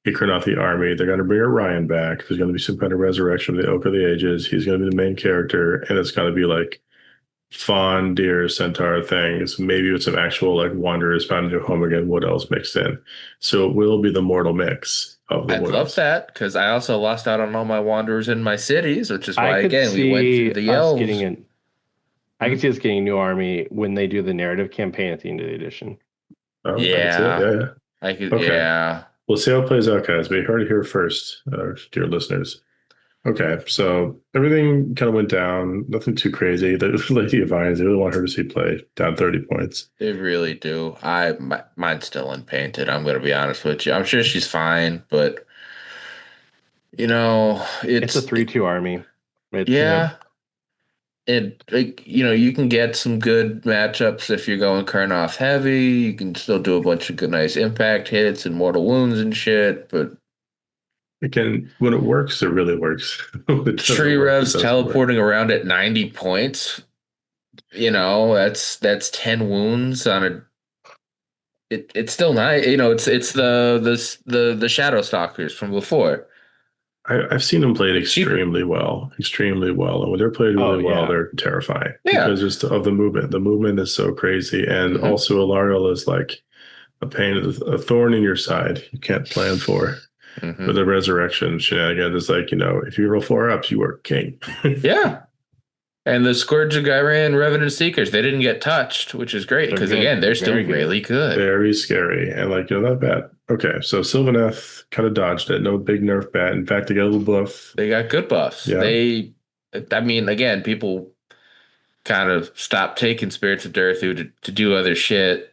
a Kurnothi army. They're going to bring Orion back. There's going to be some kind of resurrection of the Oak of the Ages. He's going to be the main character, and it's going to be like fawn, deer, centaur things, maybe with some actual like wanderers found new home again, Wood Elves mixed in. So it will be the mortal mix of the I'd Wood love Elves. that because I also lost out on all my wanderers in my cities, which is why I could again we went see through the us elves. getting an. I could see us getting a new army when they do the narrative campaign at the end of the edition. Oh, I can see it. Yeah. Yeah. I could, Okay. yeah. We'll see how it plays out, guys. But you heard it here first, dear listeners. Okay, so everything kind of went down. Nothing too crazy. The Lady of Irons, they really want her to see play down 30 points. They really do. Mine's still unpainted. I'm gonna be honest with you. I'm sure she's fine, but It's a 3-2 army. Yeah. And you can get some good matchups if you're going Kurnoth heavy. You can still do a bunch of good, nice impact hits and mortal wounds and shit. But Again, when it works, it really works. Tree Revs teleporting around at 90 points. That's 10 wounds on a. It's still nice. It's the Shadow Stalkers from before. I've seen them played extremely well. And when they're played really well, they're terrifying. Yeah. Because just of the movement. The movement is so crazy. And also Alariel is like a a thorn in your side you can't plan for. With the resurrection shenanigans, it's like, if you roll 4 ups, you are king. Yeah. And the Scourge of Gyran Revenant Seekers, they didn't get touched, which is great because, again, they're still really good. Very scary. And, not bad. Okay, so Sylvaneth kind of dodged it. No big nerf bat. In fact, they got a little buff. They got good buffs. Yeah. Again, people kind of stopped taking Spirits of Durthu to do other shit.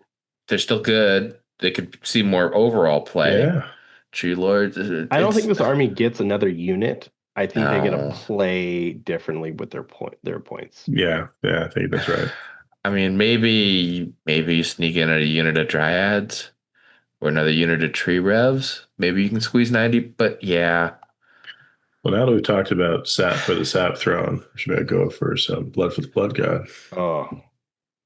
They're still good. They could see more overall play. Yeah. Tree Lords. I don't think this army gets another unit. I think they're going to play differently with their points. Yeah, I think that's right. I mean, maybe you sneak in a unit of Dryads or another unit of Tree Revs. Maybe you can squeeze 90, but yeah. Well, now that we've talked about Sap for the Sap throne, we should go for some Blood for the Blood God. Oh,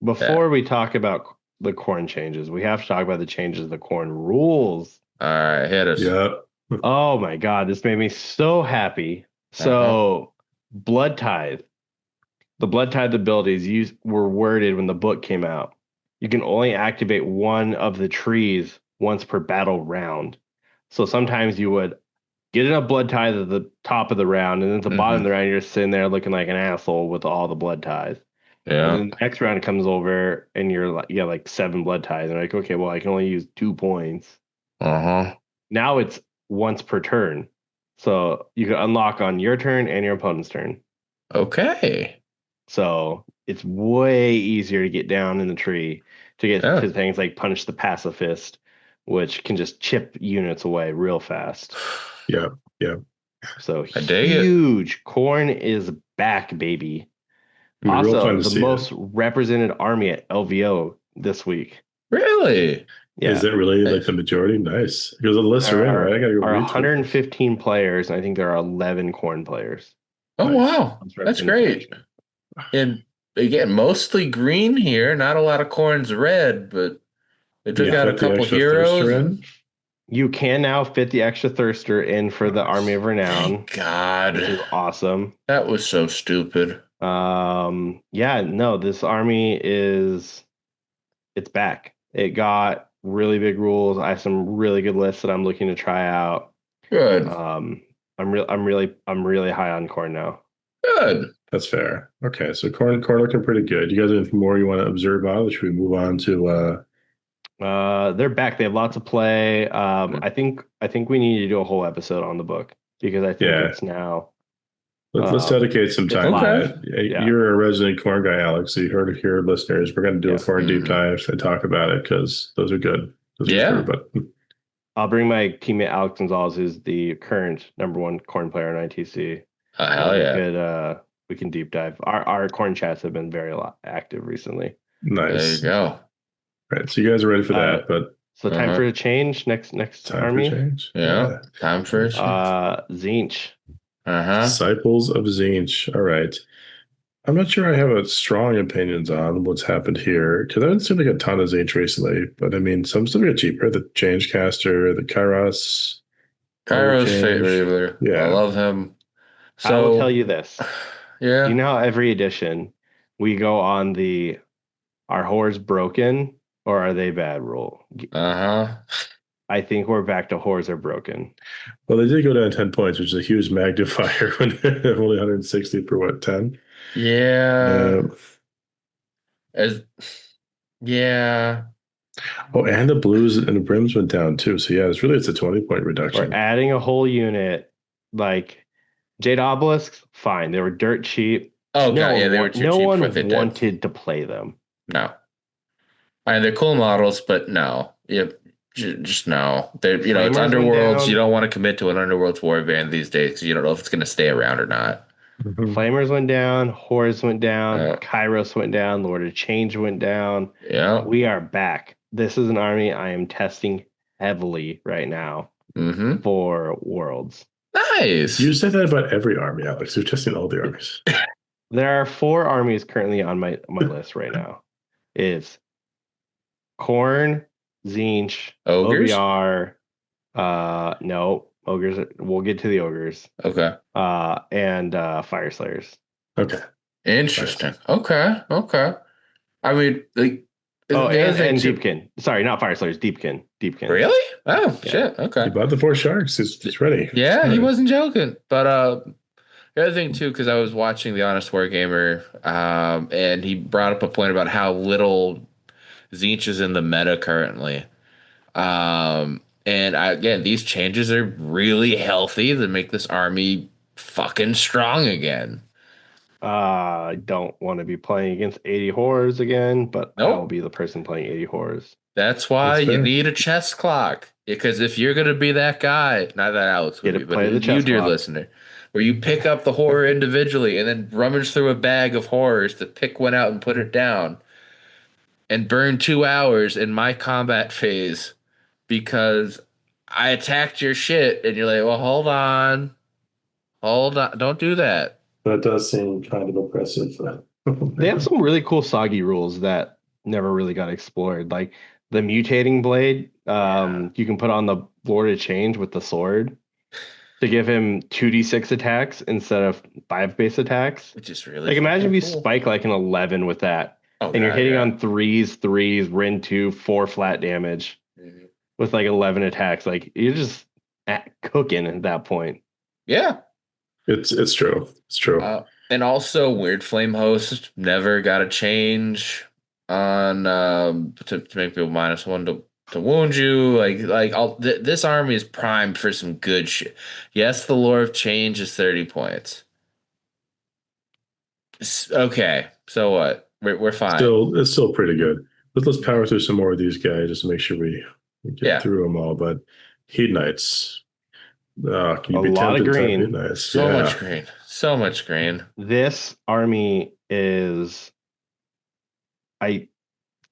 before we talk about the Khorne changes, we have to talk about the changes of the Khorne rules. All right, hit us. Yeah. Oh my God, this made me so happy. So, Blood Tithe. The Blood Tithe abilities were worded when the book came out. You can only activate one of the trees once per battle round. So sometimes you would get enough Blood Tithe at the top of the round, and then at the bottom of the round, you're sitting there looking like an asshole with all the Blood Tithe. Yeah. And then the next round comes over, and you have like 7 Blood Tithe. And you're like, okay, well, I can only use 2 points. Now it's once per turn. So you can unlock on your turn and your opponent's turn. Okay. So it's way easier to get down in the tree to get to things like Punish the Pacifist, which can just chip units away real fast. Yeah. So I dig huge. Khorne is back, baby. Also, the most represented army at LVO this week. Really? Yeah. Is it really like the majority? Nice. Because the lists are in, right? I gotta go read 115 through. players, and I think there are 11 Khorne players. Oh, nice. Wow. That's great. And again, mostly green here. Not a lot of Khorne's red, but they took out a couple heroes. You can now fit the extra Thirster in for the Army of Renown. Thank God. Which is awesome. That was so stupid. Yeah, no, this army it's back. It got really big rules. I have some really good lists that I'm looking to try out. Good. I'm really high on Khorne now. Good. That's fair. Okay, so Khorne looking pretty good. You guys have anything more you want to observe on? Should we move on to they're back. They have lots of play. I think we need to do a whole episode on the book because I think it's now. Let's dedicate some time to it. You're a resident Khorne guy, Alex. So you heard it here, listeners. We're going to do a Khorne deep dive and talk about it because those are good. But I'll bring my teammate Alex Gonzalez, who's the current #1 Khorne player in ITC. Hell yeah! We can deep dive. Our Khorne chats have been very active recently. Nice. There you go. Right, so you guys are ready for that, but so time for a change. Next time army. For change. Yeah, time for a change. Tzeentch. Disciples of Tzeentch. All right. I'm not sure I have a strong opinions on what's happened here because I haven't seen like a ton of Tzeentch recently. But I mean, some still get cheaper. The Changecaster, the Kairos. Fate Reaver. Yeah, I love him. So I will tell you this. Yeah. Do you know how every edition we go on the "Are Whores broken or are they bad?" rule? I think we're back to "Whores are broken." Well, they did go down 10 points, which is a huge magnifier when only 160 for what, 10? Yeah. Yeah. Oh, and the blues and the brims went down too. So yeah, it's a 20-point reduction. We're adding a whole unit. Like Jade Obelisks, fine. They were dirt cheap. Oh, God, yeah, they were too cheap. No one wanted to play them. No. I mean, they're cool models, but no. Yep. Just no. It's Underworlds. You don't want to commit to an Underworlds warband these days because you don't know if it's going to stay around or not. Flamers went down. Whores went down. Kairos went down. Lord of Change went down. Yeah. We are back. This is an army I am testing heavily right now for Worlds. Nice. You said that about every army, Alex. You're testing all the armies. There are 4 armies currently on my list right now. It's Khorne, Tzeentch, Ogres? OBR, no, Ogres. We'll get to the Ogres. Okay. And Fireslayers. Okay. Interesting. Okay. I mean, like. And Deepkin. Sorry, not Fireslayers. Deepkin. Really? Oh, yeah. Shit. Okay. He bought the 4 sharks. He's ready. Yeah, he wasn't joking. But the other thing too, because I was watching The Honest Wargamer, and he brought up a point about how little Tzeentch is in the meta currently. And again, these changes are really healthy to make this army fucking strong again. I don't want to be playing against 80 horrors again, but I'll be the person playing 80 horrors. That's why you need a chess clock. Because if you're going to be that guy, not that Alex would be, but you, dear listener, where you pick up the horror individually and then rummage through a bag of horrors to pick one out and put it down and burn 2 hours in my combat phase because I attacked your shit and you're like, well, hold on, don't do that. That does seem kind of oppressive. They have some really cool soggy rules that never really got explored. Like the mutating blade, you can put on the Lord of Change with the sword to give him 2d6 attacks instead of 5 base attacks. Which is really like imagine if you spike like an 11 with that. You're hitting on 3s, Rin 2, 4 flat damage with like 11 attacks. Like you're just cooking at that point. Yeah. It's true. It's true. And also, Weird Flame Host never got a change on to make people -1 to wound you. This army is primed for some good shit. Yes, the lore of change is 30 points. Okay, so what? We're fine. It's still pretty good. But let's power through some more of these guys just to make sure we get through them all. But Hedonites. Can you A be lot of tempted to green. Hedonites? So much green. So much green. This army is I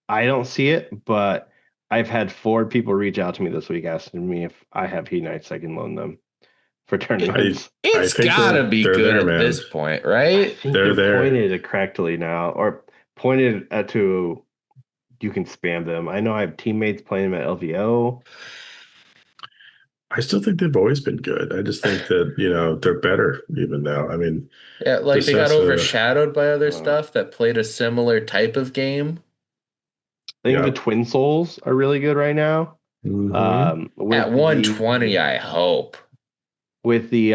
don't see it, but I've had 4 people reach out to me this week asking me if I have Hedonites I can loan them for tournaments. It's gotta be good there, at this point, right? I think they're there. Pointed at correctly now, or pointed at to you can spam them. I know I have teammates playing them at LVO. I still think they've always been good. I just think that, they're better even now. I mean, Yeah, like they got overshadowed by other stuff that played a similar type of game. I think the Twin Souls are really good right now. Mm-hmm. At 120, I hope. With the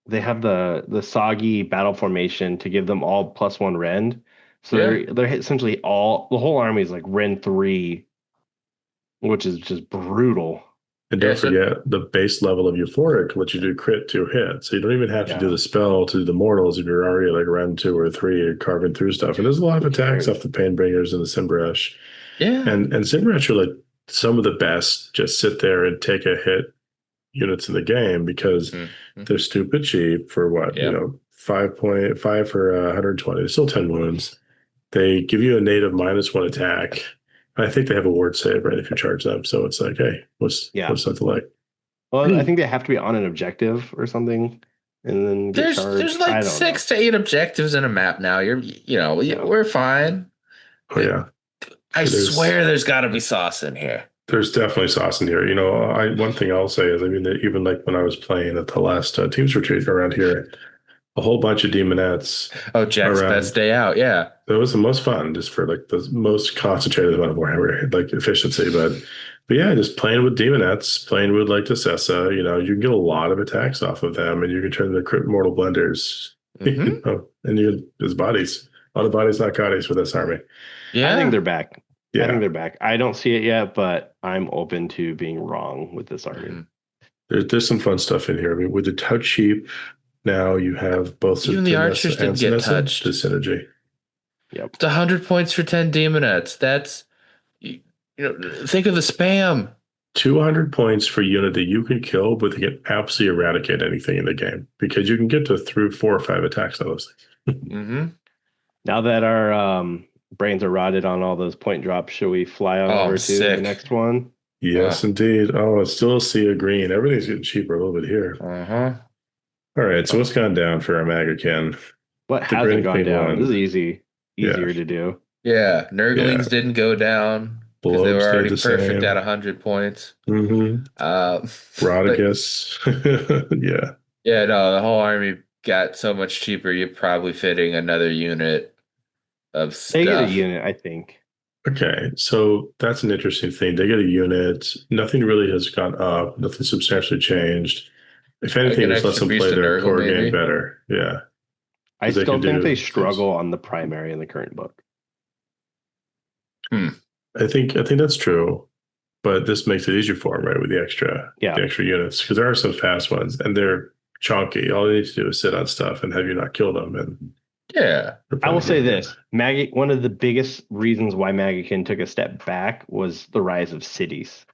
they have the soggy battle formation to give them all +1 rend. So they're essentially the whole army is like rend 3, which is just brutal. And don't forget the base level of Euphoric, which you do crit 2 hits. So you don't even have to do the spell to do the mortals if you're already like around 2 or 3 carving through stuff. And there's a lot of attacks off the Painbringers and the Simbrash. Yeah. And Simbrash are like some of the best just sit there and take a hit units in the game because they're stupid cheap for what? 5.5 for 120. They're still 10 wounds. They give you a native -1 attack. I think they have a ward save, right? If you charge them. So it's like, hey, what's not to like? Well, I think they have to be on an objective or something. And then there's like 6 to 8 objectives in a map now. We're fine. Oh yeah. I swear there's gotta be sauce in here. There's definitely sauce in here. One thing I'll say is, that even like when I was playing at the last teams retreat around here, a whole bunch of demonettes. Oh, Jack's best day out. Yeah. It was the most fun just for like the most concentrated amount of Warhammer like efficiency. But yeah, just playing with demonettes, playing with like the Sessa, you can get a lot of attacks off of them and you can turn the crit mortal blenders. And there's bodies. A lot of bodies, not bodies for this army. Yeah. I think they're back. Yeah. I think they're back. I don't see it yet, but I'm open to being wrong with this army. There's some fun stuff in here. I mean, with the touch sheep, now you have both even the archers didn't get touched. The synergy. Yep. It's 100 points for 10 demonettes. That's think of the spam. 200 points for a unit that you can kill, but they can absolutely eradicate anything in the game because you can get to through 4 or 5 attacks on those things. Now that our brains are rotted on all those point drops, should we fly on over to the next one? Yes, indeed. Oh, it's still a sea of green. Everything's getting cheaper a little bit here. All right, so what's gone down for our Maggotkin? What hasn't gone down? This is easier to do. Yeah, Nurglings didn't go down because they were already perfect at 100 points. Rodigus. Yeah. Yeah, no, the whole army got so much cheaper. You're probably fitting another unit of stuff. They get a unit, I think. Okay, so that's an interesting thing. They get a unit. Nothing really has gone up. Nothing substantially changed. If anything, just lets them play their core game better. Yeah. I still think they struggle on the primary in the current book. I think that's true, but this makes it easier for them, right? With the extra units, because there are some fast ones and they're chunky. All they need to do is sit on stuff and have you not kill them. And I will say this: one of the biggest reasons why Maggotkin took a step back was the rise of cities,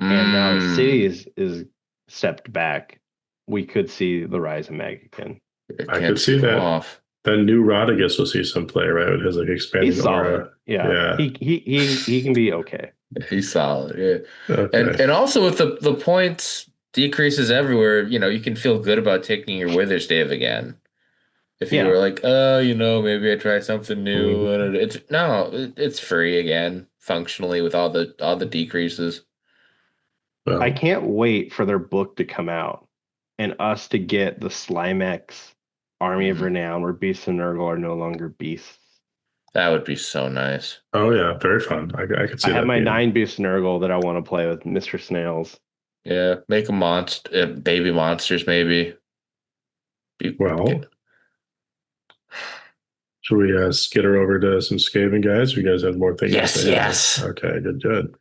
and now cities is stepped back. We could see the rise of Maggotkin. I could see that. That new Rodigus will see some play, right? It has like expanding He's aura. Solid. Yeah. He can be okay. He's solid. Yeah. Okay. And also with the points decreases everywhere, you can feel good about taking your Wither Stave again. If you were like, maybe I try something new, it's free again, functionally with all the decreases. Well, I can't wait for their book to come out and us to get the Slimex Army of Renown, where Beasts of Nurgle are no longer beasts. That would be so nice. Oh yeah, very fun. I could see that. I have my 9 Beasts of Nurgle that I want to play with Mr. Snails. Yeah, make a monster, baby monsters maybe. Should we skitter over to some Skaven guys? You guys have more things to say? Yes. Okay, good.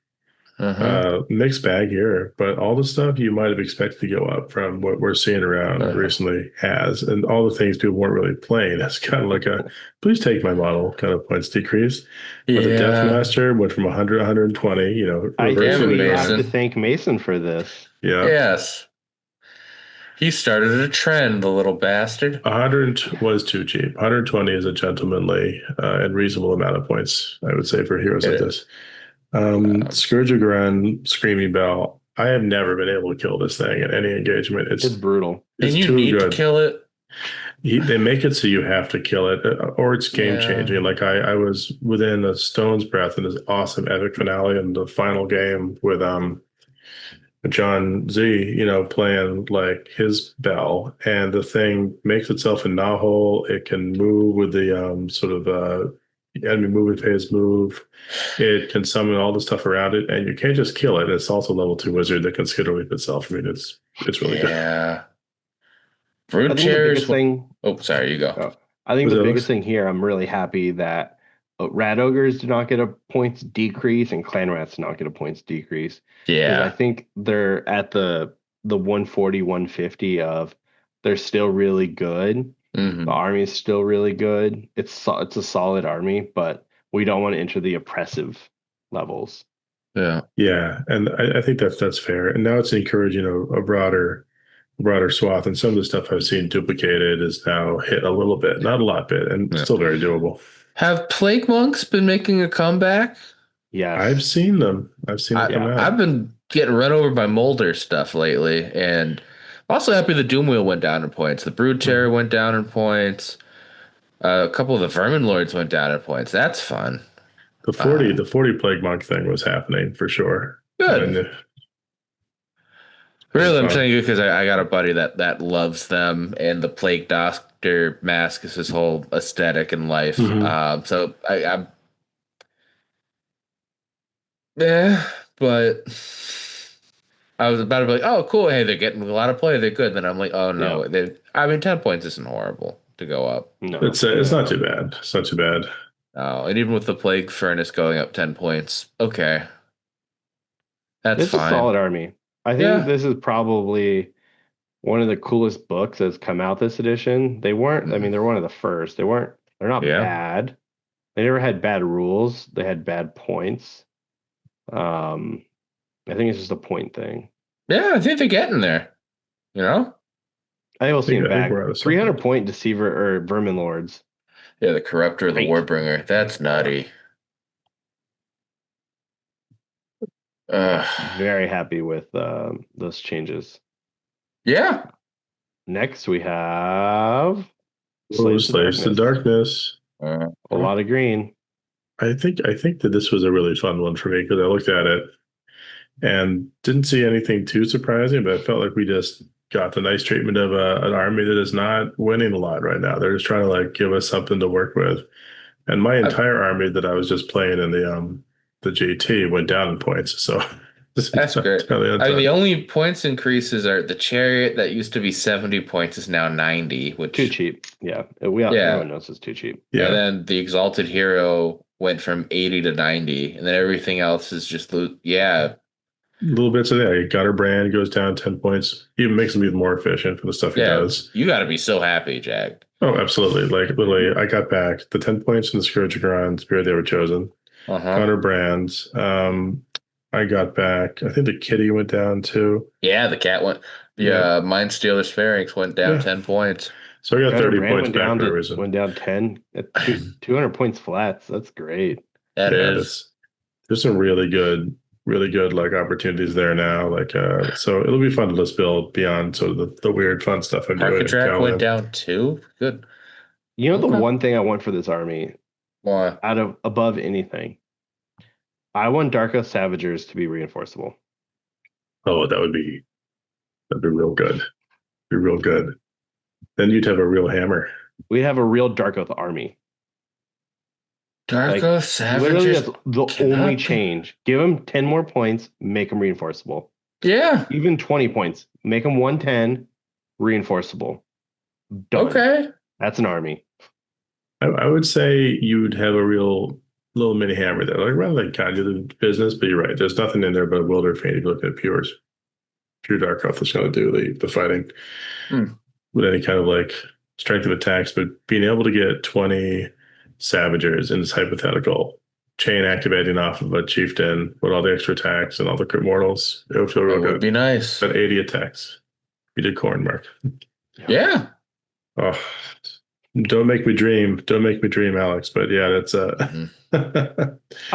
Mixed bag here, but all the stuff you might have expected to go up from what we're seeing around recently has, and all the things people weren't really playing. That's kind of like a please take my model kind of points decrease. But the Deathmaster went from 100 120. You know, I think we have Mason. to thank Mason for this. Yeah. Yes. He started a trend, the little bastard. 100 was too cheap. 120 is a gentlemanly and reasonable amount of points, I would say, for heroes like this. Scourge of Gren, Screaming Bell. I have never been able to kill this thing in any engagement. It's brutal. It's and you need good. To kill it. They make it so you have to kill it, or it's game changing. Like I was within a stone's breath in this awesome epic finale in the final game with John Z, you know, playing like his bell, and the thing makes itself a knot-hole. It can move with the sort of enemy movement phase move. It can summon all the stuff around it, and you can't just kill it. It's also level 2 wizard that can skitter leap itself. I mean, it's really good. Yeah. Brood chairs. Oh, sorry, you go. I think the biggest thing here, I'm really happy that Rat Ogres do not get a points decrease and Clan Rats do not get a points decrease. Yeah. I think they're at the 140, 150 of they're still really good. Mm-hmm. The army is still really good. It's a solid army, but we don't want to enter the oppressive levels. Yeah, and I think that's fair. And now it's encouraging a broader swath. And some of the stuff I've seen duplicated is now hit a little bit, not a lot bit, and still very doable. Have Plague Monks been making a comeback? Yeah, I've seen them. I've seen them come out. I've been getting run over by Molder stuff lately, and I'm also happy the Doomwheel went down in points. The Brood Terror went down in points. A couple of the Vermin Lords went down in points. That's fun. The 40 Plague Monk thing was happening for sure. Good. Really, I'm telling you because I got a buddy that loves them, and the Plague Doctor mask is his whole aesthetic in life. Mm-hmm. So I'm but I was about to be like, oh, cool. Hey, they're getting a lot of play. They're good. Then I'm like, oh, no. Yeah. 10 points isn't horrible to go up. No, it's not too bad. It's not too bad. Oh, and even with the Plague Furnace going up 10 points, okay. That's fine. This is a solid army. I think this is probably one of the coolest books that's come out this edition. They weren't, I mean, they're one of the first. They're not bad. They never had bad rules. They had bad points. I think it's just a point thing. Yeah, I think they're getting there. You know? I will see it back. 300 point Deceiver or Vermin Lords. Yeah, the Corruptor, the Warbringer. That's nutty. Very happy with those changes. Yeah. Next we have Slaves to Darkness. A lot of green. I think that this was a really fun one for me because I looked at it and didn't see anything too surprising, but I felt like we just got the nice treatment of an army that is not winning a lot right now. They're just trying to like give us something to work with. And my entire army that I was just playing in the GT went down in points. So that's great. I mean, the only points increases are the Chariot that used to be 70 points is now 90, which too cheap. Yeah, everyone knows it's too cheap. Yeah, and then the Exalted Hero went from 80 to 90, and then everything else is just little bits of that. Gutter Brand goes down 10 points. Even makes him even more efficient for the stuff he does. You got to be so happy, Jack. Oh, absolutely. Like literally, I got back the 10 points from the Scourge of Gron, Spirit They Were Chosen. Gutter Brands. I got back. I think the Kitty went down too. Yeah, the cat went. Yeah, Mind Stealer Pharynx went down 10 points. So I got 30 points back for a reason. Went down 10 at 200 points flats. That's great. That is. There's some really good like opportunities there now. Like so it'll be fun to just build beyond sort of the weird fun stuff I'm doing. Architrack went down too. Good. You know the one thing I want for this army? What? Above anything. I want Dark Oath Savagers to be reinforceable. Oh, that'd be real good. Be real good. Then you'd have a real hammer. We'd have a real Dark Oath army. Dark Oath Savagers. Literally, that's the only change. Give them 10 more points, make them reinforceable. Yeah. Even 20 points, make them 110, reinforceable. Done. Okay. That's an army. I would say you'd have a real little mini hammer there. Like rather like kind of the business, but you're right. There's nothing in there but a Wilder Fate if you look at Pures. Pure Dark Elf is going to do the fighting with any kind of like strength of attacks, but being able to get 20 Savagers in this hypothetical chain activating off of a chieftain with all the extra attacks and all the crit mortals, it would feel real good. Would be nice. But 80 attacks. You did Khorne, Mark. Yeah. Oh, don't make me dream. Don't make me dream, Alex. But yeah, that's I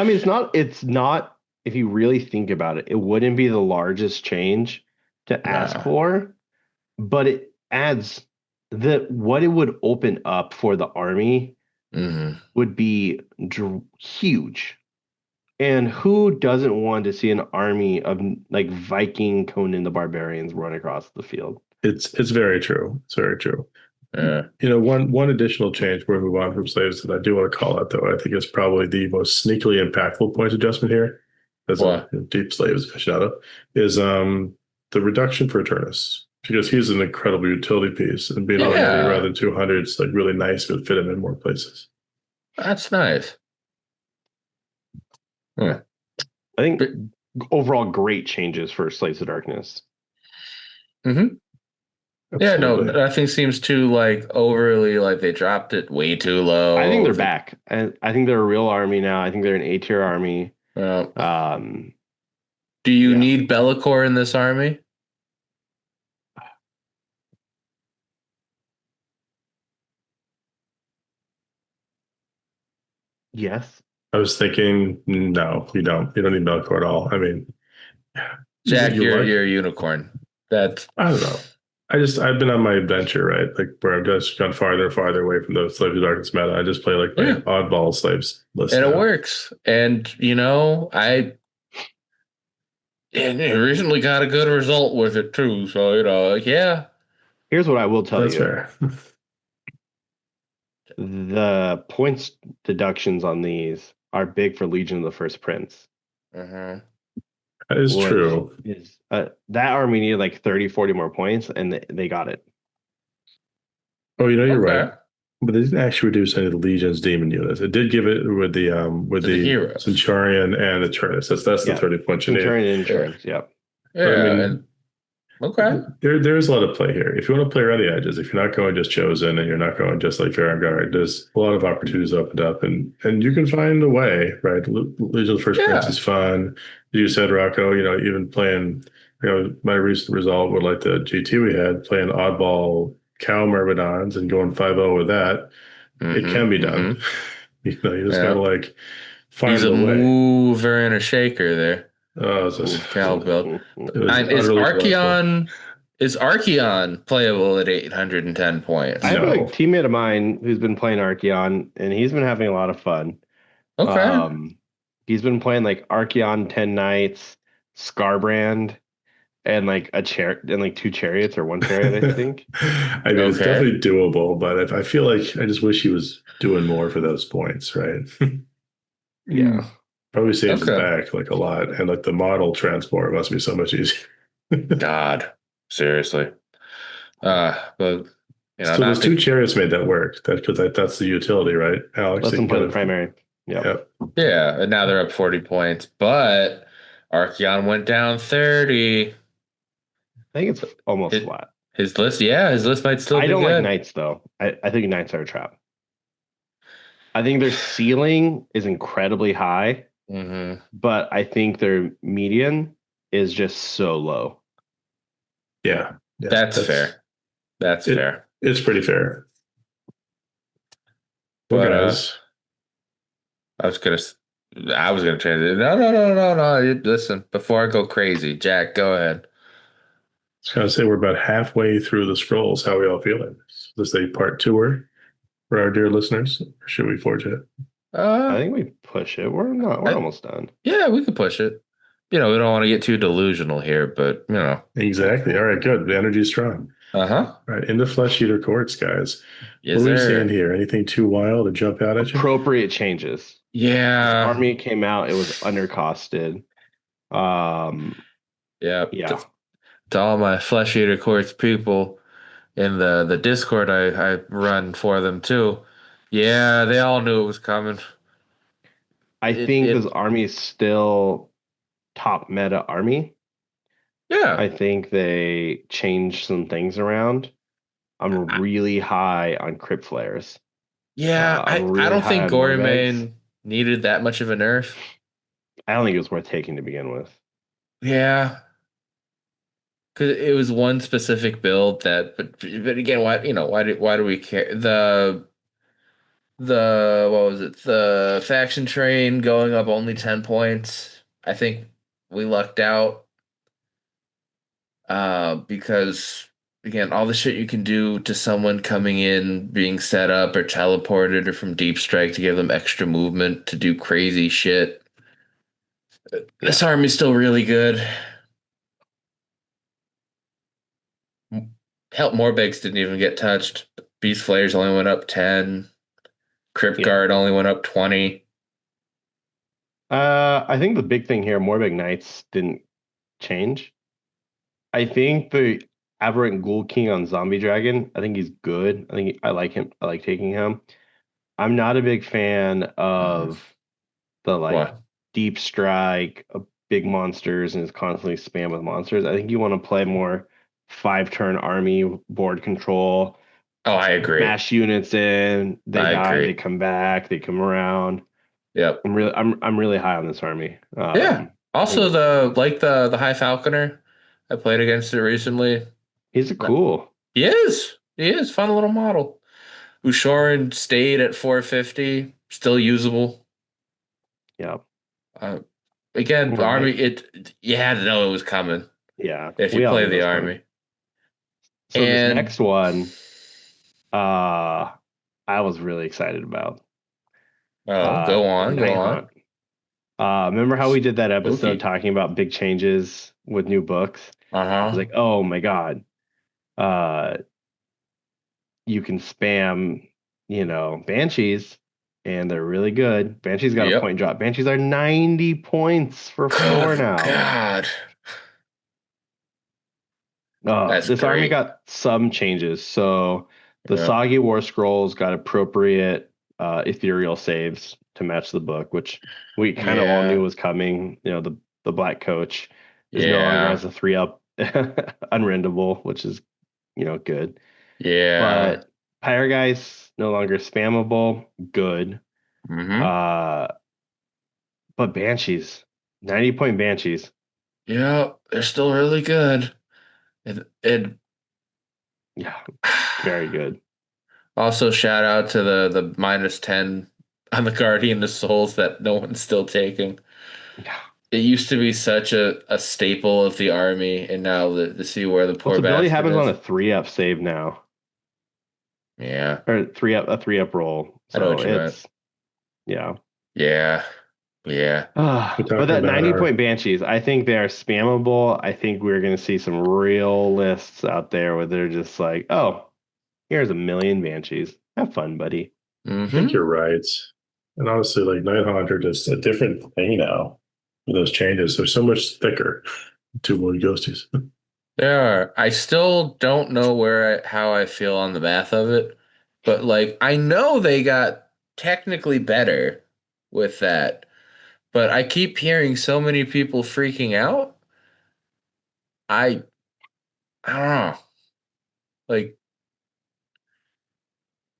mean, it's not, if you really think about it, it wouldn't be the largest change to ask for, but it adds what it would open up for the army would be huge. And who doesn't want to see an army of like Viking Conan the Barbarians run across the field? It's very true. It's very true. Yeah. You know, one additional change where we move on from slaves that I do want to call out, though, I think it's probably the most sneakily impactful point adjustment here, as a deep slaves aficionado, is the reduction for Eternus. Because he's an incredible utility piece, and being on 80 rather than 200 is like really nice to fit him in more places. That's nice. I think overall great changes for Slaves of Darkness. Mm-hmm. Yeah, no, nothing seems too like overly like they dropped it way too low. I think they're back. And I think they're a real army now. I think they're an A-tier army. Do you need Be'lakor in this army? Yes. I was thinking, no, you don't. You don't need Be'lakor at all. I mean, Jack, you're a unicorn. I don't know. I've been on my adventure, right? Like where I've just gone farther and farther away from the Slaves of Darkness meta. I just play like my oddball slaves list. And it works. And you know, I recently got a good result with it too. So, you know, yeah. Here's what I will tell you. That's fair. The points deductions on these are big for Legion of the First Prince. That is true. That army needed like 30, 40 more points, and they got it. Oh, you know, you're right. But they didn't actually reduce any of the Legion's demon units. It did give it with the Centurion and Eternus. That's the 30 points you need. Centurion and Eternus, yeah. I mean, there's a lot of play here. If you want to play around the edges, if you're not going just Chosen and you're not going just like Fair and Guard, there's a lot of opportunities opened up, and you can find a way, right? Legion of the First Prince is fun. You said, Rocco, you know, even playing, you know, my recent result with like the GT we had, playing oddball Cow Myrmidons and going 5-0 with that, it can be done. You know, you just gotta like find a way. Mover and a shaker there. Oh, it's just cowbell. Is Archeon playable at 810 points? I have a teammate of mine who's been playing Archeon, and he's been having a lot of fun. Okay. He's been playing like Archeon 10 Knights, Scarbrand, and like and 2 chariots or 1 chariot, I think. I mean, it's definitely doable, but I feel like I just wish he was doing more for those points, right? Yeah. Probably saves his back like a lot, and like the model transport must be so much easier. God, seriously. But you know, so those 2 chariots made that work. Because that's the utility, right, Alex? Let them play the primary. Yeah, and now they're up 40 points, but Archeon went down 30. I think it's almost flat. His list might still be good. I don't like Knights though. I think Knights are a trap. I think their ceiling is incredibly high. But I think their median is just so low. Yeah, that's fair. That's fair. It's pretty fair. But I was gonna change it. No. Listen, before I go crazy, Jack, go ahead. I was gonna say we're about halfway through the scrolls. How are we all feeling? Is this a part 2 for our dear listeners, or should we forge it? I think we push it. We're almost done. Yeah, we could push it. You know, we don't want to get too delusional here, but you know. Exactly. All right, good. The energy's strong. All right, into Flesh Eater Courts, guys. Yes, what are we seeing here? Anything too wild to jump out at you? Appropriate changes. Yeah. This army came out, it was undercosted. Yeah. To all my Flesh Eater Courts people in the Discord I run for them too. Yeah, they all knew it was coming. I think this army is still top meta army. Yeah. I think they changed some things around. I'm really high on Crypt Flares. Yeah, I'm really I don't high think on Morbegs. Gorman needed that much of a nerf. I don't think it was worth taking to begin with. Yeah. Because it was one specific build but again, why do we care? What was it? The faction train going up only 10 points. I think we lucked out. Because again, all the shit you can do to someone coming in, being set up or teleported or from deep strike to give them extra movement to do crazy shit. This army's still really good. Help Morbegs didn't even get touched. Beast Flayers only went up 10. Crypt Guard only went up 20. I think the big thing here, Morbeg Knights didn't change. I think the Aberrant Ghoul King on Zombie Dragon, I think he's good. I like him. I like taking him. I'm not a big fan of the deep strike, big monsters, and is constantly spam with monsters. I think you want to play more 5-turn army, board control. Oh, I agree. Mash units in, they die, they come back, they come around. Yep. I'm really high on this army. Yeah. Also the High Falconer. I played against it recently. He's cool. He is. He is. Fun little model. Ushoran stayed at 450. Still usable. Yeah. Again, the army, you had to know it was coming. Yeah. If you play the army. So this next one, I was really excited about. Oh, go on. Remember how we did that episode talking about big changes with new books? I was like, oh my God. You can spam, Banshees, and they're really good. Banshees got a point drop. Banshees are 90 points for 4 now. God. This army got some changes. So the Soggy War Scrolls got appropriate ethereal saves to match the book, which we kind of all knew was coming. The Black Coach is no longer as a 3-up unrendable, which is good. Yeah. But Pyregeist no longer spammable. Good. But Banshees, 90-point Banshees. Yeah, they're still really good. Yeah, very good. Also, shout out to the -10 on the Guardian of Souls that no one's still taking. Yeah. It used to be such a staple of the army, and now to see where the poor bastard ability happens is. on a 3-up save now. Yeah. Or a 3-up roll. So I know what you meant. Yeah. Yeah. Yeah. But that 90-point Banshees, I think they are spammable. I think we're going to see some real lists out there where they're just like, oh, here's 1,000,000 Banshees. Have fun, buddy. I think you're right. And honestly, like Nighthaunt are just a different thing now. With those changes, they're so much thicker. 2-wood ghosties. They are. I still don't know how I feel on the math of it, but I know they got technically better with that, but I keep hearing so many people freaking out. I don't know.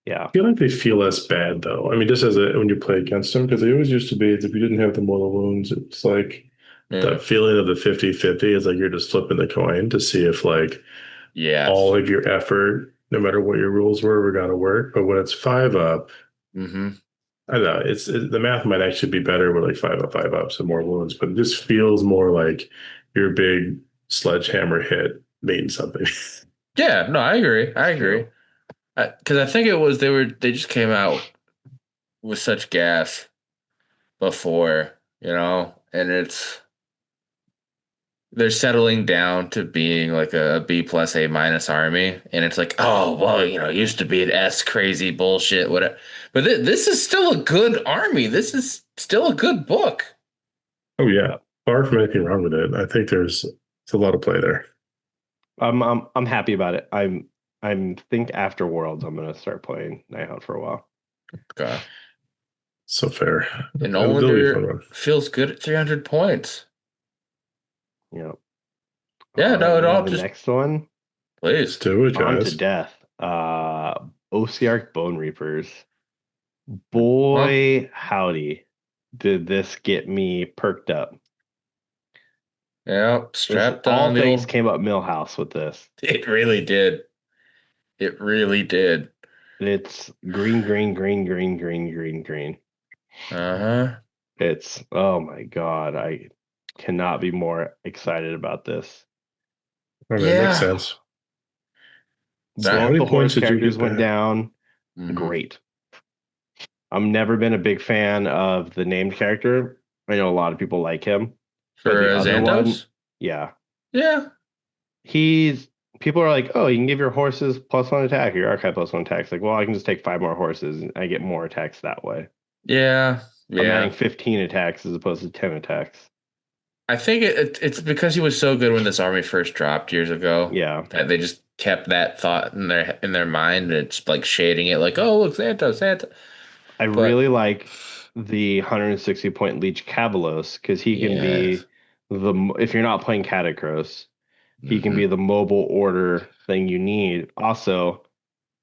Yeah. I feel like they feel less bad though. I mean, just when you play against them, because they always used to be, if you didn't have the mortal wounds, it's like that feeling of the 50-50 is like you're just flipping the coin to see if all of your effort, no matter what your rules were going to work. But when it's 5-up, I don't know, the math might actually be better with 5-up, 5-ups and more wounds, but it just feels more like your big sledgehammer hit means something. Yeah, no, I agree. Because I think it was they just came out with such gas before, and they're settling down to being a B+ A- army, and it's like, oh well, it used to be an S crazy bullshit, whatever. But this is still a good army. This is still a good book. Oh yeah, far from anything wrong with it. I think there's a lot of play there. I'm happy about it. I think after Worlds, I'm gonna start playing Nighthaunt for a while. Okay. So fair. And It'll be a fun Olander one. feels good at 300 points. Yep. Yeah, no, it all the just next one. please. Do it, On to guys. death. Ossiarch Bone Reapers. Huh? Boy, howdy, did this get me perked up. Yeah, strapped All on the things old. came up Millhouse with this. It really did. It really did. It's green, green, green, green, green, green, green. Uh-huh. It's, oh my God, I cannot be more excited about this. I mean, it makes Yeah. sense. So how Both many the points horse did you characters get went back? down. Mhm. Great. I've never been a big fan of the named character. I know a lot of people like him. But For the other one, Xanthos? yeah. Yeah. People are like, oh, you can give your horses +1 attack, your archive +1 attack. It's like, well, I can just take 5 more horses and I get more attacks that way. Yeah. I'm adding Yeah. 15 attacks as opposed to 10 attacks. I think it's because he was so good when this army first dropped years ago. Yeah. That they just kept that thought in their mind, and it's like shading it like, oh, look, Santa. I really like the 160 point Leech Cavalos because he can be if you're not playing Catacross, he can be the mobile order thing you need. Also,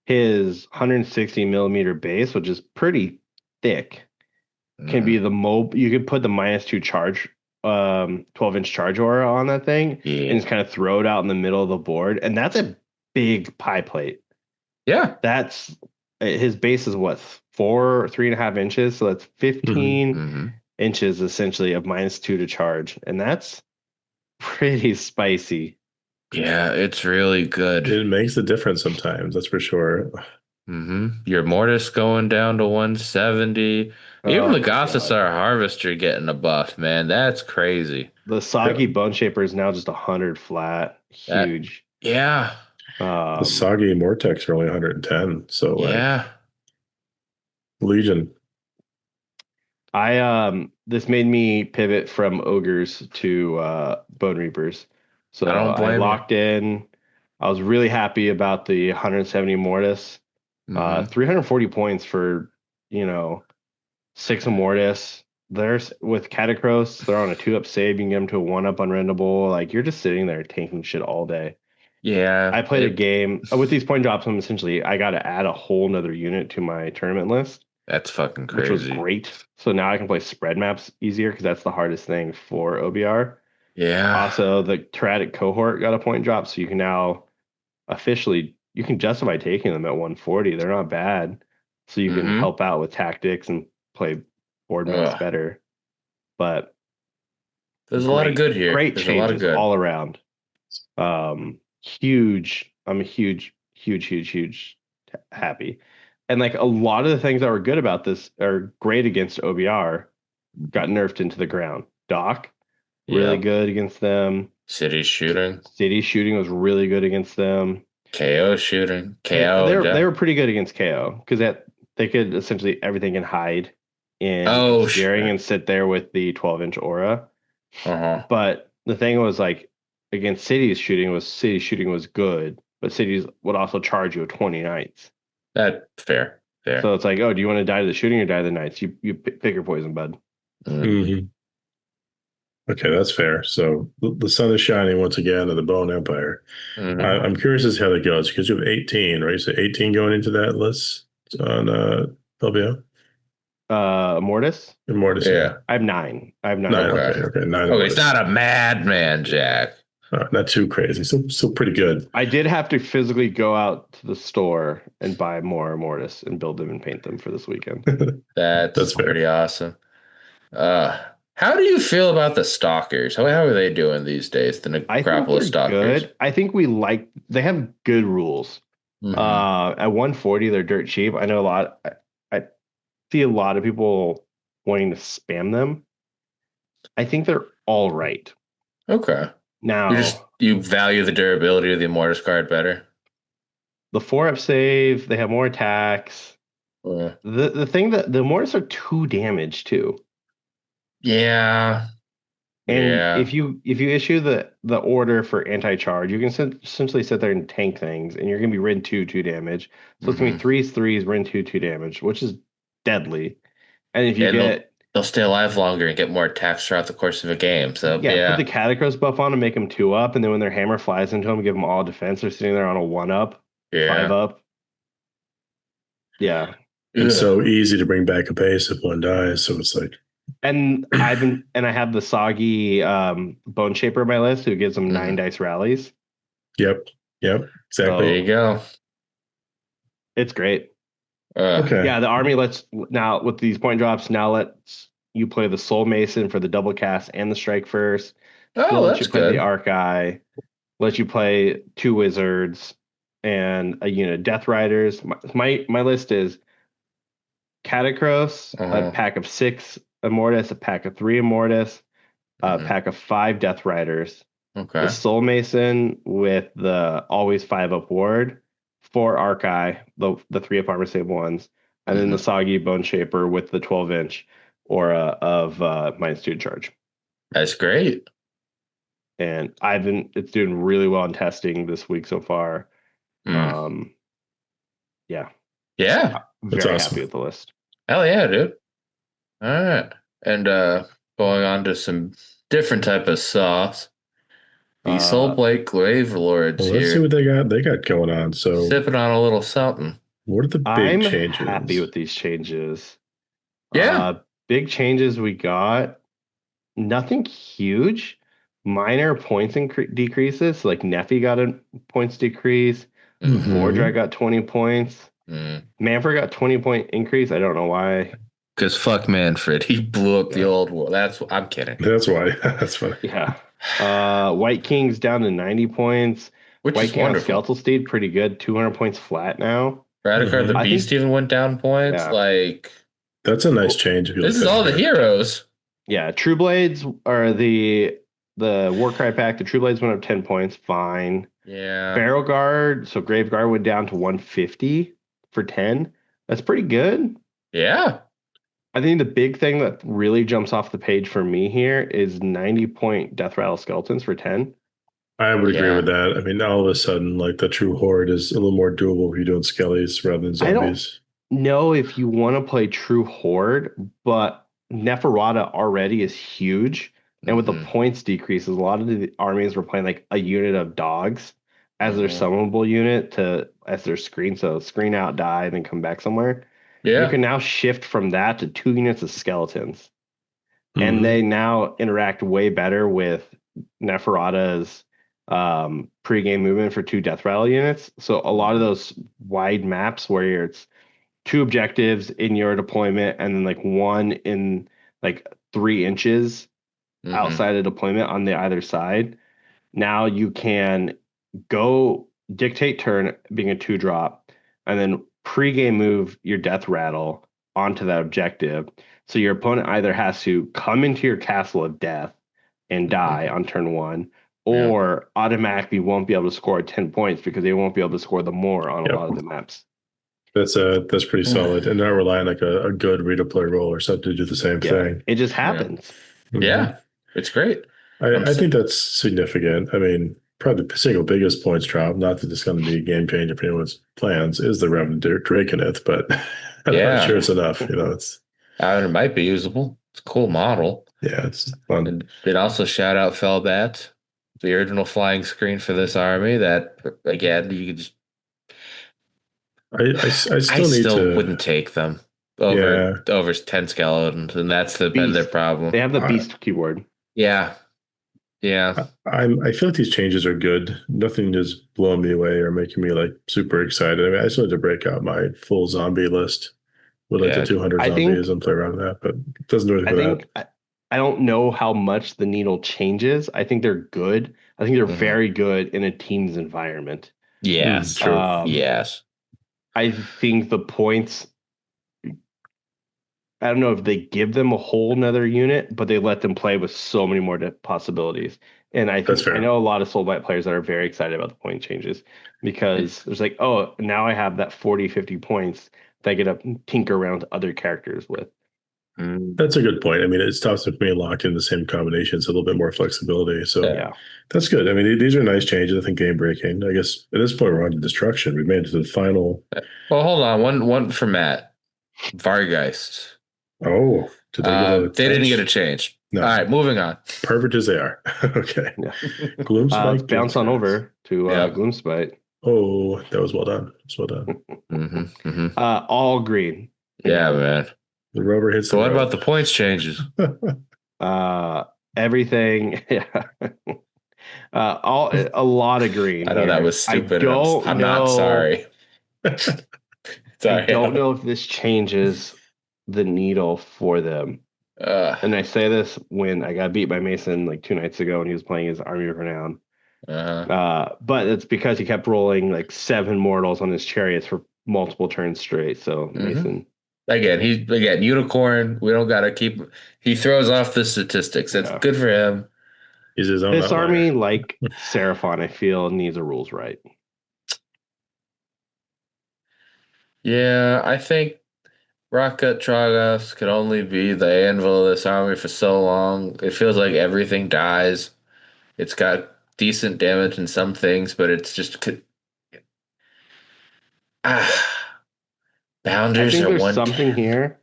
his 160 millimeter base, which is pretty thick, can be the you could put the -2 charge 12-inch charge aura on that thing and just kind of throw it out in the middle of the board, and that's a big pie plate. Yeah. That's his base is what, 3.5 inches, so that's 15 inches essentially of -2 to charge, and that's pretty spicy. Yeah, it's really good. It makes a difference sometimes, that's for sure. Your Mortis going down to 170. Even the Gothisar Harvester getting a buff, man. That's crazy. The Soggy Bone Shaper is now just 100 flat. Huge. Yeah. The Soggy Mortex are only 110, so yeah. Legion. This made me pivot from ogres to Bone Reapers. So I don't blame I locked in. I was really happy about the 170 Mortis. 340 points for, 6 Mortis. There's with Catacross, they're on a 2-up save. You can get them to a 1-up unrendable. Like, you're just sitting there tanking shit all day. Yeah. I played a game with these point drops. I got to add a whole nother unit to my tournament list. That's fucking crazy. Which was great. So now I can play spread maps easier because that's the hardest thing for OBR. Yeah. Also, the Tyrannic cohort got a point drop, so you can now officially justify taking them at 140. They're not bad, so you can help out with tactics and play board maps better. But there's a lot of good here. Great there's changes a lot of good all around. Huge. I'm a huge happy. And like a lot of the things that were good about this are great against OBR got nerfed into the ground. Doc, really good against them. City shooting was really good against them. KO shooting. KO. They were pretty good against KO because they could essentially everything can hide in steering and sit there with the 12-inch aura. But the thing was like against City shooting was good, but Cities would also charge you a 20 Knights. That's fair. So it's like, oh, do you want to die to the shooting or die to the Knights? You pick your poison, bud. Okay, that's fair. So the sun is shining once again in the Bone Empire. I'm curious as to how that goes because you have 18, right? So 18 going into that list on LBO? Mortis? Mortis, yeah. I have 9. Okay, 9. Okay, it's not a madman, Jack. Not too crazy. Still pretty good. I did have to physically go out to the store and buy more Mortis and build them and paint them for this weekend. That's pretty awesome. How do you feel about the Stalkers? How are they doing these days? The Necropolis Stalkers. Good. I think they have good rules. At 140, they're dirt cheap. I know I see a lot of people wanting to spam them. I think they're all right. Okay. Now you value the durability of the Immortus card better. The 4-up save, they have more attacks. The thing that the Immortus are 2 damage too. Yeah. And if you issue the order for anti-charge, you can essentially sit there and tank things, and you're gonna be ridden 2 damage. So it's gonna be 3s, ridden 2 damage, which is deadly. And if you And get they'll stay alive longer and get more attacks throughout the course of a game. So put the Catacross buff on and make them 2-up, and then when their hammer flies into them, give them all defense. They're sitting there on a 1-up, 5-up. Yeah. It's so easy to bring back a base if one dies. So it's like, and I have the soggy Bone Shaper on my list who gives them 9 dice rallies. Yep. Exactly. So, there you go. It's great. Okay. Yeah, the army now with these point drops. Now let's you play the Soul Mason for the double cast and the strike first. That's you play good. The Archeye. Let you play 2 wizards and a unit of Death Riders. My list is Catacross, a pack of 6 Immortus, a pack of 3 Immortus, a pack of 5 Death Riders. Okay. The Soul Mason with the always 5-up ward, 4 Archeye, the 3-up armor save ones, and then the Soggy Bone Shaper with the 12-inch aura of -2 charge. That's great. And it's doing really well in testing this week so far. Yeah. Yeah. Very happy with the list. Hell yeah, dude. All right. And going on to some different type of sauce. The Soulblight Grave Lords here. Let's see what they got going on. So sipping on a little something. What are the big changes? I'm happy with these changes. Yeah. Big changes we got. Nothing huge. Minor points decreases. Like Neffy got a points decrease. Vordrak got 20 points. Manfred got 20-point increase. I don't know why. Because fuck Manfred. He blew up the old war. I'm kidding. That's why. That's funny. Yeah. White King's down to 90 points. Which White is King wonderful. Skeletal Steed, pretty good. 200 points flat now. Radikar the Beast even went down points. Yeah. Like, that's a nice change. If you this is all the heroes. Yeah. True Blades are the Warcry pack. The True Blades went up 10 points. Fine. Yeah. Barrel Guard. So Grave Guard went down to 150 for 10. That's pretty good. Yeah. I think the big thing that really jumps off the page for me here is 90-point Death Rattle Skeletons for 10. I would agree with that. I mean, all of a sudden, like the True Horde is a little more doable if you're doing skellies rather than zombies. I don't know if you want to play True Horde, but Neferata already is huge. And with the points decreases, a lot of the armies were playing like a unit of dogs as their summonable unit as their screen. So screen out, die, and then come back somewhere. Yeah. You can now shift from that to 2 units of skeletons. And they now interact way better with Neferata's pre-game movement for 2 Death Rattle units. So a lot of those wide maps where it's 2 objectives in your deployment and then like 1 in like 3 inches outside of deployment on the either side. Now you can go dictate turn being a 2-drop and then pre-game move your Death Rattle onto that objective. So your opponent either has to come into your Castle of Death and die on turn 1, or automatically won't be able to score 10 points because they won't be able to score the more on a lot of the maps. That's pretty solid. And not relying like a good redeploy roll or something to do the same thing. It just happens. Yeah. It's great. I think that's significant. I mean, probably the single biggest points drop, not that it's going to be a game changer for anyone's plans, is the Revenant Draconith, but I'm not sure it's enough. It might be usable. It's a cool model. Yeah, it's fun. And they'd also shout out Felbat, the original flying screen for this army. That again, you could just. I still wouldn't take them over 10 skeletons, and that's been their problem. They have the beast keyword. Yeah. I feel like these changes are good. Nothing is blowing me away or making me like super excited. I mean, I just wanted to break out my full zombie list with like the 200 zombies and play around with that, but it doesn't do anything with that. I don't know how much the needle changes. I think they're good. I think they're very good in a team's environment. Yes, true. Yes. I think the points, I don't know if they give them a whole nother unit, but they let them play with so many more possibilities. And I know a lot of Soulblight players that are very excited about the point changes because there's like, oh, now I have that 40, 50 points that I get to tinker around other characters with. That's a good point. I mean, it stops with being locked in the same combinations, a little bit more flexibility. So that's good. I mean, these are nice changes. I think game breaking. I guess at this point we're on to destruction. We made it to the final. Well, hold on. One for Matt. Vargeist. Oh, did they get a They didn't touch? get a change. No. All right, moving on. Perfect as they are. Okay. Yeah. Gloomspite. Let's bounce on over to Yep. Gloomspite. Oh, that was well done. That's well done. All green. Yeah, man. The rover hits. So the what road. about the points changes? Everything. Yeah. A lot of green. I know that here. was stupid. I'm not sorry. I don't know if this changes the needle for them. And I say this when I got beat by Mason like 2 nights ago when he was playing his Army of Renown. But it's because he kept rolling like 7 mortals on his chariots for multiple turns straight. So Mason. Again, unicorn. We don't gotta keep. He throws off the statistics. That's good for him. He's his own. This army, like Seraphon, I feel needs a rules right. Yeah, I think Rocket Trogoths could only be the anvil of this army for so long. It feels like everything dies. It's got decent damage in some things, but it's just bounders I think are there's one. something here.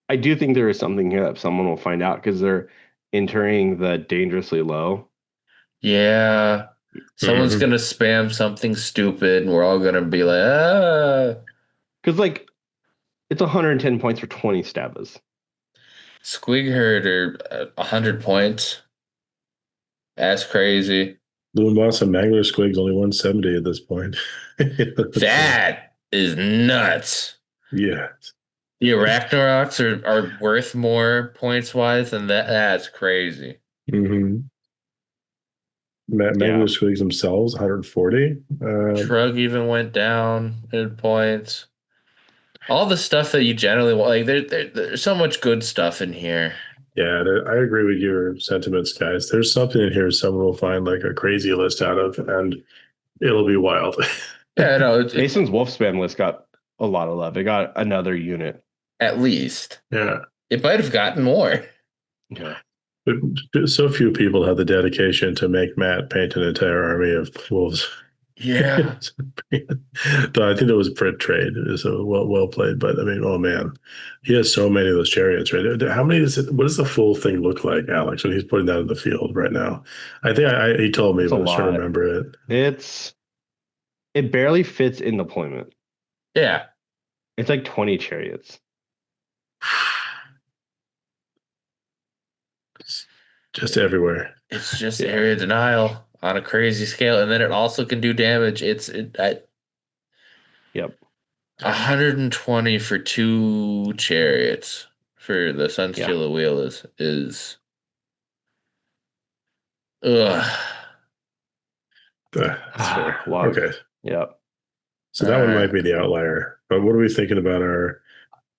I do think there is something here that someone will find out because they're entering the dangerously low. Yeah. Someone's gonna spam something stupid, and we're all gonna be like, ah. Because like it's 110 points for 20 stabbers. Squig are 100 points. That's crazy. Loon Boss and Mangler Squig's only 170 at this point. That is nuts. Yeah. The Arachnaroks are worth more points wise than that. That's crazy. Mangler Squigs themselves 140. Shrug even went down in points. All the stuff that you generally want, like there's so much good stuff in here. Yeah, I agree with your sentiments, guys. There's something in here someone will find like a crazy list out of, and it'll be wild. Yeah, no. Mason's Wolf Spam list got a lot of love. It got another unit. At least. Yeah. It might have gotten more. Yeah. But so few people have the dedication to make Matt paint an entire army of wolves. Yeah. But I think it was Prit trade. So well played. But I mean, oh man, he has so many of those chariots, right? How many is it? What does the full thing look like, Alex, when he's putting that in the field right now? I think he told me, but I'm trying to remember it. It barely fits in deployment. Yeah. It's like 20 chariots. Just everywhere. It's just area denial on a crazy scale, and then it also can do damage. Yep. 120 for 2 chariots for the Sunsteel Wheel is ugh. That's fair. Wow. Okay. Yep. So that one might be the outlier. But what are we thinking about our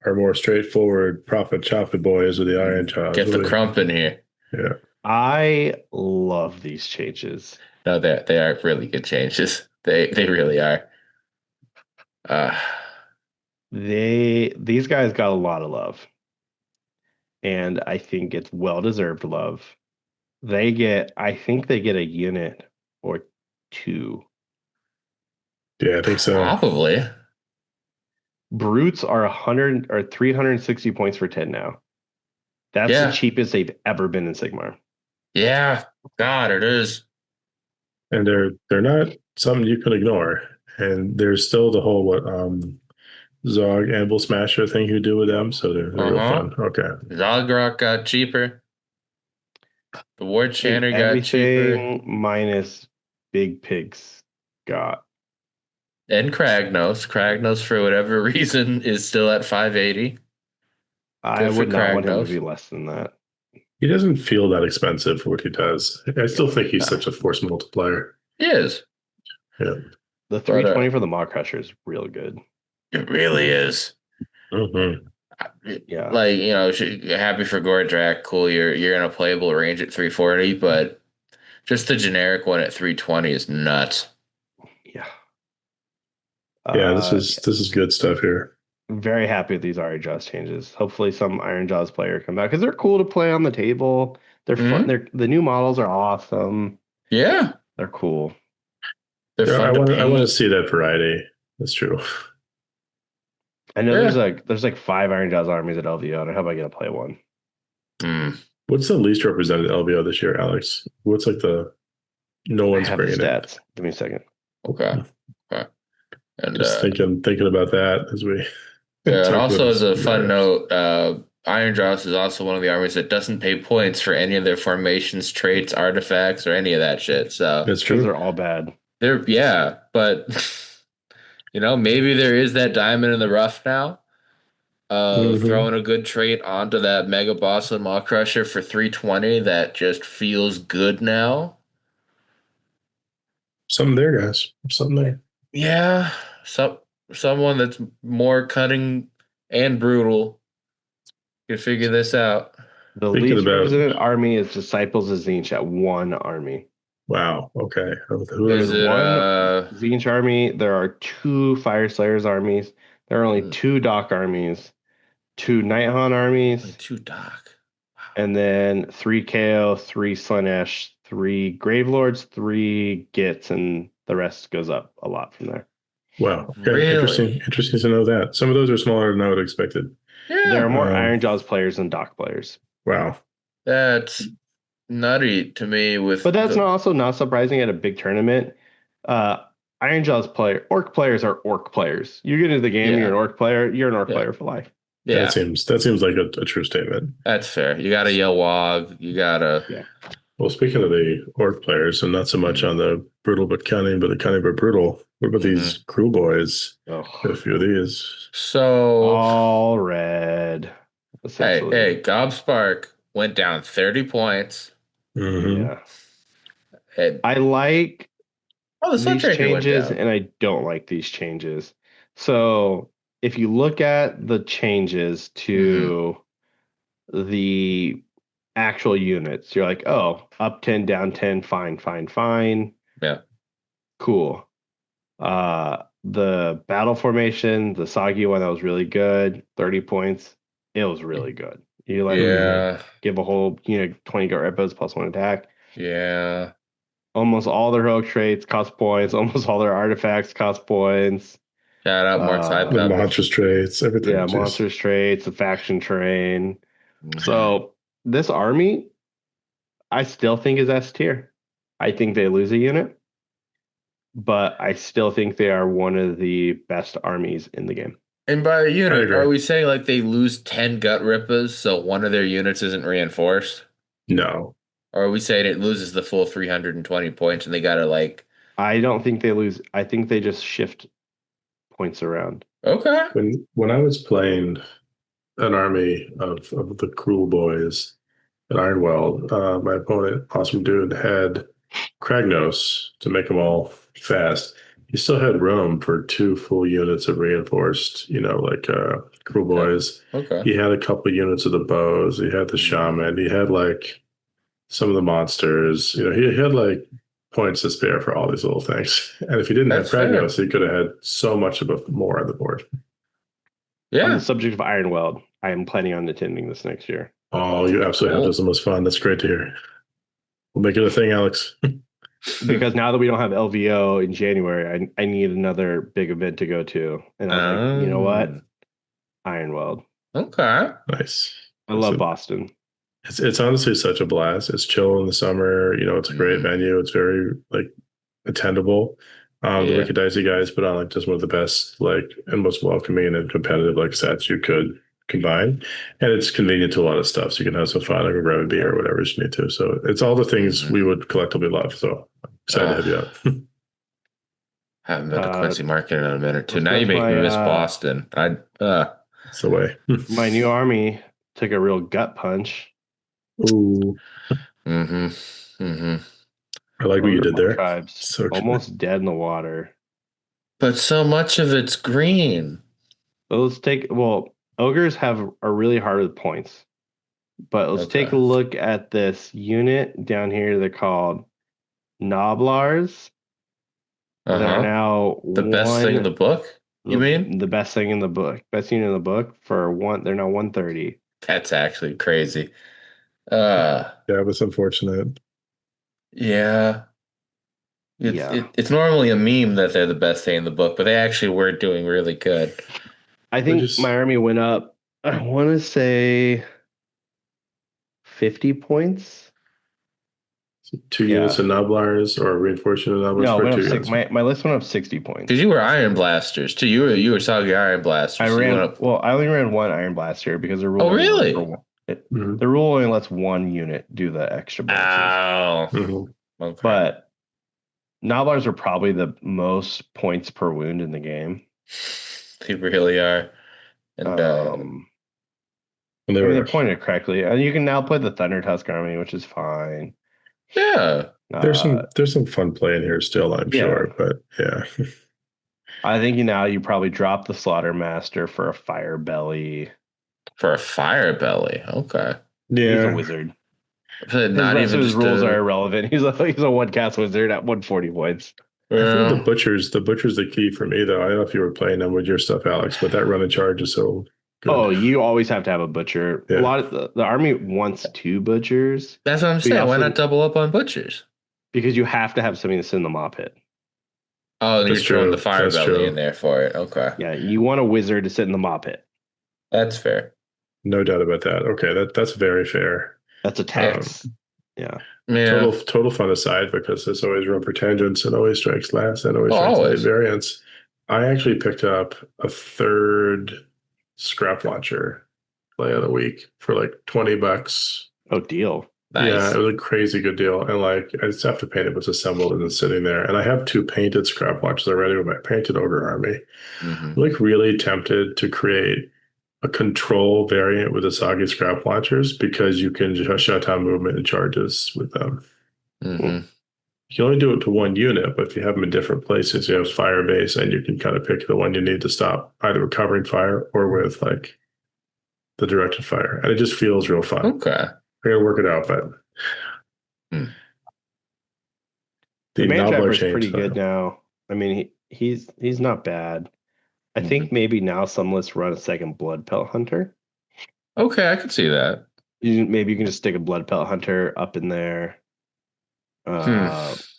more straightforward profit choppy boys with the Ironjawz? Get the crump in here. Yeah. I love these changes. No, they are really good changes. They really are. These guys got a lot of love. And I think it's well-deserved love. I think they get a unit or 2. Yeah, I think so. Probably. Brutes are 100 or 360 points for 10 now. That's the cheapest they've ever been in Sigmar. Yeah, God, it is. And they're not something you can ignore. And there's still the whole Zog Anvil Smasher thing you do with them, so they're real fun. Okay. Zogrok got cheaper. The Ward Chanter got cheaper. Minus Big Pigs got. And Kragnos. Kragnos, for whatever reason, is still at 580. I would not want him to be less than that. He doesn't feel that expensive for what he does. I still think he's such a force multiplier. He is. Yeah. The 320 for the Maw Crusher is real good. It really is. Mm-hmm. Yeah. Like, happy for Gordrak. Cool. You're in a playable range at 340, but just the generic one at 320 is nuts. Yeah. Yeah, this is good stuff here. I'm very happy with these Ironjawz changes. Hopefully some Ironjawz player come back because they're cool to play on the table. They're fun. The new models are awesome. Yeah. They're cool. I want to see that variety. That's true. I know there's like 5 Ironjawz armies at LVO, and how am I gonna play one? What's the least represented LVO this year, Alex? What's like no one's I have the bringing it? stats. Give me a second. Okay. And just thinking about that as we. And also as a fun note, Ironjawz is also one of the armies that doesn't pay points for any of their formations, traits, artifacts, or any of that shit. So that's true. They're all bad. But maybe there is that diamond in the rough now. Throwing a good trait onto that Mega Boss and Maw Crusher for 320 that just feels good now. Something there, guys. Something there. Yeah. Someone that's more cunning and brutal can figure this out. The least represented army is Disciples of Tzeentch at 1 army. Wow. Okay. There's one Tzeentch army. There are 2 Fireslayers armies. There are only 2 Dock armies, 2 Nighthaunt armies. Only 2 Dock. Wow. And then 3 KO, 3 Slaanesh, 3 Grave Lords, 3 Gitz, and the rest goes up a lot from there. Wow. Okay. Really? Interesting to know that. Some of those are smaller than I would have expected. Yeah. There are more Ironjawz players than Dock players. Wow. That's nutty to me. But that's also not surprising at a big tournament. Ironjawz Orc players are Orc players. You get into the game, you're an Orc player, you're an Orc player for life. Yeah. That seems like a true statement. That's fair. You got to yell wog. You got to. Yeah. Well, speaking of the Orc players, and not so much on the brutal but cunning, but the cunning but brutal, what about these crew boys? A few of these. So. All red. Hey, Gobspark went down 30 points. Yeah. I like these changes, and I don't like these changes. So if you look at the changes to the actual units, you're like, oh, up 10, down 10, fine. Yeah. Cool. The battle formation, the Soggy one, that was really good. 30 points. It was really good. You give a whole 20 gut repos plus 1 attack. Yeah. Almost all their heroic traits cost points. Almost all their artifacts cost points. Shout out more type. The monstrous traits, everything. Yeah, monstrous traits, the faction train. So this army, I still think is S tier. I think they lose a unit, but I still think they are one of the best armies in the game. And by a unit, are we saying like they lose 10 gut rippers, so one of their units isn't reinforced? No. Or are we saying it loses the full 320 points and they got to like... I don't think they lose. I think they just shift points around. Okay. When I was playing an army of the Cruel Boys at Ironweld, my opponent, awesome dude, had Kragnos to make them all fast. He still had room for 2 full units of reinforced, Cruel Boys. Okay. He had a couple of units of the bows. He had the shaman. He had some of the monsters. He had points to spare for all these little things. And if he didn't have Kragnos, he could have had so much more on the board. Yeah. On the subject of Ironweld, I am planning on attending this next year. Oh, you absolutely have. This is the most fun. That's great to hear. We'll make it a thing, Alex. Because now that we don't have LVO in January, I need another big event to go to. And I was like, you know what? Ironweld. Okay. Nice. I love Boston. It's honestly such a blast. It's chill in the summer. It's a great venue. It's very attendable. The Wicked Dicey guys put on just one of the best and most welcoming and competitive sets you could combine, and it's convenient to a lot of stuff. So you can have some fun, grab a beer or whatever you need to. So it's all the things we would collectively love. So I'm excited to have you out. Haven't been to Quincy Market in a minute or two. Now you make me miss Boston. It's the way. My new army took a real gut punch. Ooh. I like what you did there. So almost dead in the water. But so much of it's green. Ogres are really hard with points. But let's take a look at this unit down here. They're called Noblars. They're now the best thing in the book? You mean? The best thing in the book. Best unit in the book they're now 130. That's actually crazy. Yeah, it was unfortunate. Yeah. It's normally a meme that they're the best thing in the book, but they actually were doing really good. I think my army went up, I want to say 50 points. 2 units of Noblars or reinforcement of Noblars. No, for went 2 up units. my list went up 60 points. Because you were Iron Blasters too. You were Soggy Iron Blasters. I so ran up... well. I only ran one Iron Blaster because the rule. Oh, really? The rule only lets one unit do the extra bonuses. Okay. But Noblars are probably the most points per wound in the game. They really are. And they're pointed correctly. And you can now play the Thunder Tusk army, which is fine. Yeah. There's some fun play in here still, I'm sure. But yeah. I think you probably drop the Slaughter Master for a Fire Belly. For a Fire Belly. Okay. Yeah. He's a wizard. Not even his rules are irrelevant. He's a one cast wizard at 140 points. I think the butcher's the key for me though. I don't know if you were playing them with your stuff, Alex, but that run and charge is so good. Oh, you always have to have a butcher. Yeah. A lot of the army wants 2 butchers. That's what I'm saying. Why not double up on butchers? Because you have to have something to send the mop hit. Oh, you're throwing the Fire Belly in there for it. Okay. Yeah, you want a wizard to sit in the mop hit. That's fair. No doubt about that. Okay, that's very fair. That's a tax. Yeah. Total fun aside, because there's always room for tangents and always strikes last and always variants. I actually picked up a 3rd scrap launcher play of the week for like $20. Oh, deal. Nice. Yeah, it was a crazy good deal. And like I just have to paint it, was assembled and it's sitting there. And I have 2 painted scrap launchers already with my painted ogre army. I'm like really tempted to create a control variant with the Soggy scrap launchers because you can just shut down movement and charges with them. You can only do it to 1 unit, but if you have them in different places, you have fire base and you can kind of pick the one you need to stop either with covering fire or with like the directed fire. And it just feels real fun. Okay. I gotta work it out, but the Mantrapper is pretty good now. I mean, he's not bad. I think maybe now some lists run a 2nd Blood Pelt Hunter. Okay, I can see that. Maybe you can just stick a Blood Pelt Hunter up in there. You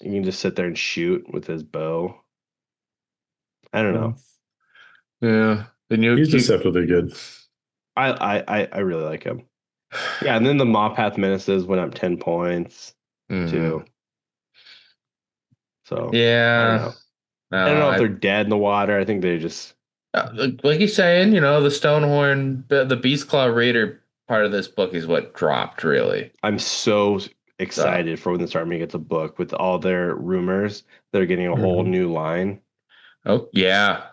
can just sit there and shoot with his bow. I don't know. Yeah, he's deceptively good. I really like him. Yeah, and then the Maw Path Menaces went up 10 points too. So yeah, I don't know if they're dead in the water. I think they just like he's saying, the Stonehorn, the Beastclaw Raider part of this book is what dropped. Really, I'm so excited for when this army gets a book with all their rumors. They're getting a whole new line. Oh yeah.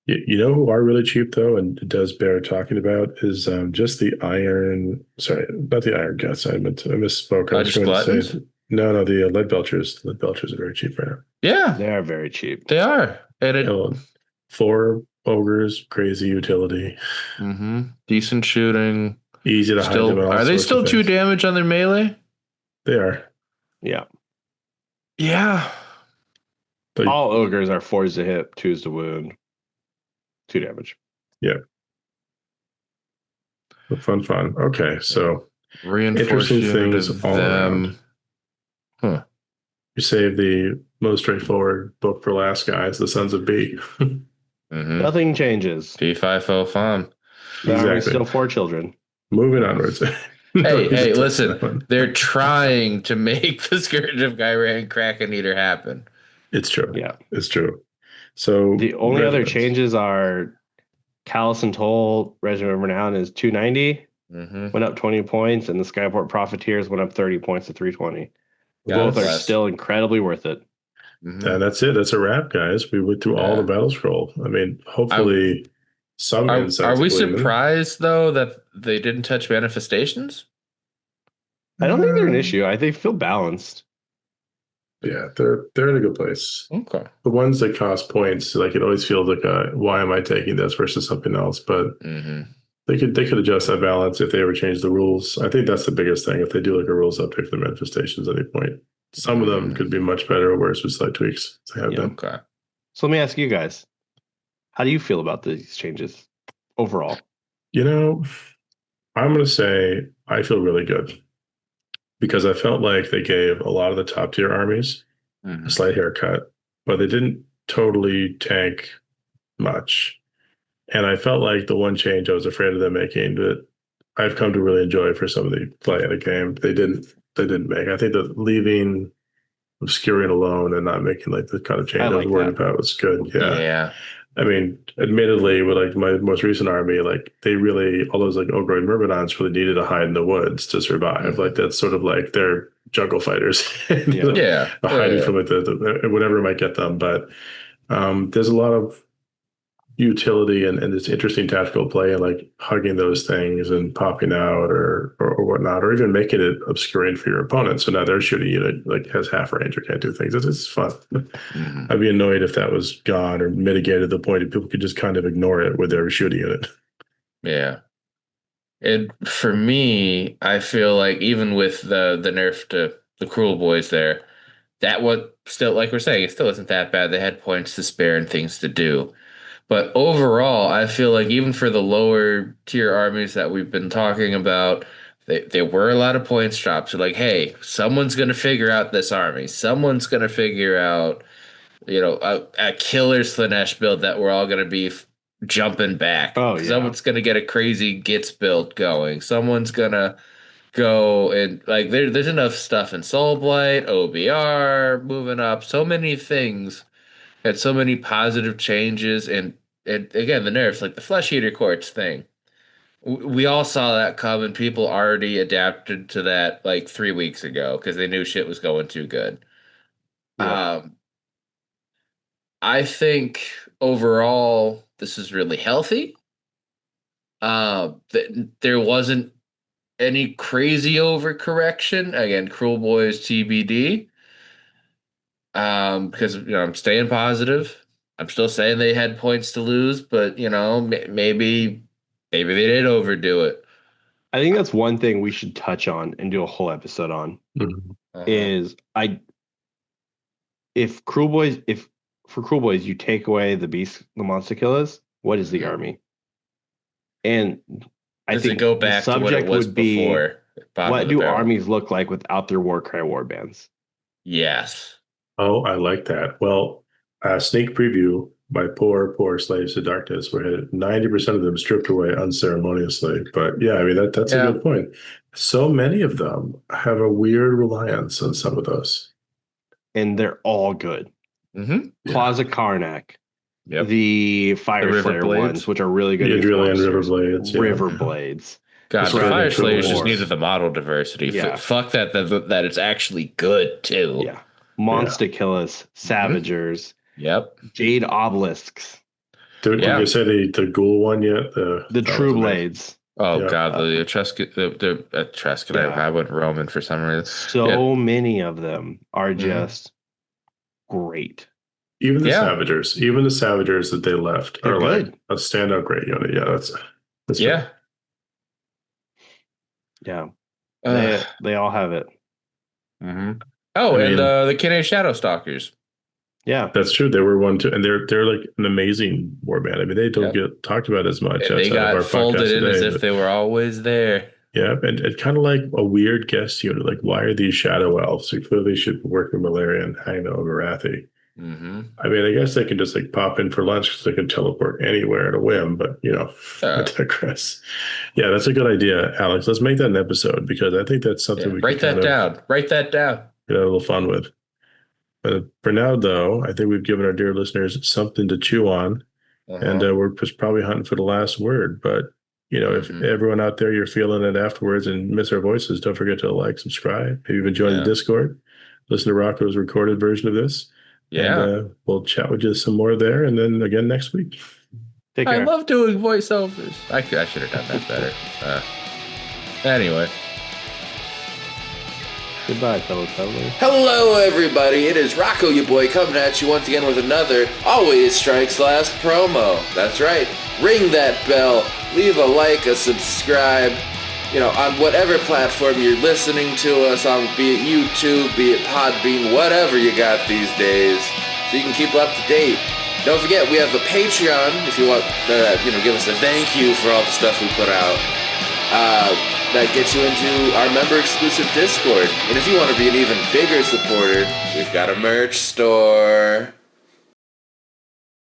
You know who are really cheap though, and it does bear talking about is just the iron. Sorry, not the iron guts. I misspoke. I was going to say no. The lead belchers. Lead belchers are very cheap right now. Yeah, they are very cheap. They are. And 4 ogres, crazy utility. Decent shooting. Easy to hide them. Are they still 2 damage on their melee? They are. Yeah. Yeah. But all ogres are 4s to hit, 2s to wound. 2 damage. Yeah. Fun. Okay, so interesting things all around. You saved the most straightforward book for last, guys. The Sons of B. Nothing changes. P5O farm. Exactly. Still 4 children. Moving onwards. Hey, listen. They're trying to make the Scourge of Ghyran Kraken Eater happen. It's true. Yeah, it's true. So the only other changes are Callus and Toll Regiment of Renown is 290, went up 20 points, and the Skyport Profiteers went up 30 points to 320. Both are still incredibly worth it. And that's it. That's a wrap, guys. We went through all the Battlescroll. I mean, hopefully some insights. Are we surprised though that they didn't touch manifestations? I don't think they're an issue. They feel balanced. Yeah, they're in a good place. Okay. The ones that cost points, like it always feels like why am I taking this versus something else? But they could adjust that balance if they ever change the rules. I think that's the biggest thing. If they do like a rules update for the manifestations at any point, some of them could be much better or worse with slight tweaks. They have been. Okay. So let me ask you guys, how do you feel about these changes overall? I'm going to say I feel really good. Because I felt like they gave a lot of the top tier armies a slight haircut, but they didn't totally tank much. And I felt like the one change I was afraid of them making that I've come to really enjoy for some of the play in the game, they didn't make. I think that leaving obscuring alone and not making like the kind of change I was worried about was good. Yeah. I mean, admittedly, with like my most recent army, like they really, all those like Ogre Myrmidons really needed to hide in the woods to survive. Like that's sort of like they're jungle fighters, hiding from like the whatever might get them. But there's a lot of utility and this interesting tactical play and like hugging those things and popping out or whatnot, or even making it obscuring for your opponent. So now their shooting unit like has half range or can't do things. It's fun. I'd be annoyed if that was gone or mitigated to the point that people could just kind of ignore it with their shooting unit. Yeah. And for me, I feel like even with the nerf to the Cruel Boys there, that what still, like we're saying, it still isn't that bad. They had points to spare and things to do. But overall, I feel like even for the lower tier armies that we've been talking about, there were a lot of points dropped. So like, hey, someone's going to figure out this army. Someone's going to figure out, a killer Slaanesh build that we're all going to be jumping back. Oh, yeah. Someone's going to get a crazy Gitz build going. Someone's going to go and like there's enough stuff in Soulblight, OBR, moving up. So many things. Had so many positive changes, and again, the nerfs, like the Flesh Eater Courts thing. We all saw that come, and people already adapted to that like 3 weeks ago because they knew shit was going too good. Yeah. I think overall, this is really healthy. There wasn't any crazy overcorrection. Again, Cruel Boys TBD. Because I'm staying positive. I'm still saying they had points to lose, but maybe they did overdo it. I think that's one thing we should touch on and do a whole episode on. Is for Cruel Boys you take away the monster killers, what is the army? And I think go back the subject to what it was would be before. What do armies look like without their Warcry warbands? Yes. Oh, I like that. Well, sneak preview, my poor slaves to darkness were hit 90% of them stripped away unceremoniously. But yeah, I mean, that's a good point. So many of them have a weird reliance on some of those. And they're all good. Claws of Karnak. Yep. The Fireslayer ones, which are really good. Adrillian Riverblades. Riverblades. God, the Fireslayers just needed the model diversity. Yeah. Fuck that it's actually good, too. Yeah. Monster Killers, Savagers. Yep. Jade Obelisks. Did you say the ghoul one yet? The True Blades. Oh, God. The Etruscan. I went Roman for some reason. So many of them are just great. Even the Savagers that they left are good. Like a standout great unit. Yeah, that's yeah. Yeah. They all have it. Oh, the Khaine Shadowstalkers. Yeah, that's true. They were one too, and they're like an amazing warband. I mean, they don't get talked about as much. They got folded in as if they were always there. Yeah, and kind of like a weird guest unit. Like, why are these shadow elves who clearly should work with Malaria and hang out with Arathi? I mean, I guess they can just like pop in for lunch because they can teleport anywhere at a whim. But I digress. Yeah, that's a good idea, Alex. Let's make that an episode because I think that's something we write can that down. Write that down. Get a little fun with. But for now, though, I think we've given our dear listeners something to chew on, and we're just probably hunting for the last word. But if everyone out there you're feeling it afterwards and miss our voices, don't forget to like, subscribe. Maybe even join the Discord. Listen to Rocco's recorded version of this. Yeah, and, we'll chat with you some more there, and then again next week. Take care. I love doing voiceovers. I should have done that better. Anyway. Goodbye, fellow travelers. Hello, everybody. It is Rocco, your boy, coming at you once again with another Always Strikes Last promo. That's right. Ring that bell. Leave a like, a subscribe. On whatever platform you're listening to us on, be it YouTube, be it Podbean, whatever you got these days, so you can keep up to date. Don't forget, we have the Patreon, if you want to, give us a thank you for all the stuff we put out. That gets you into our member-exclusive Discord. And if you want to be an even bigger supporter, we've got a merch store.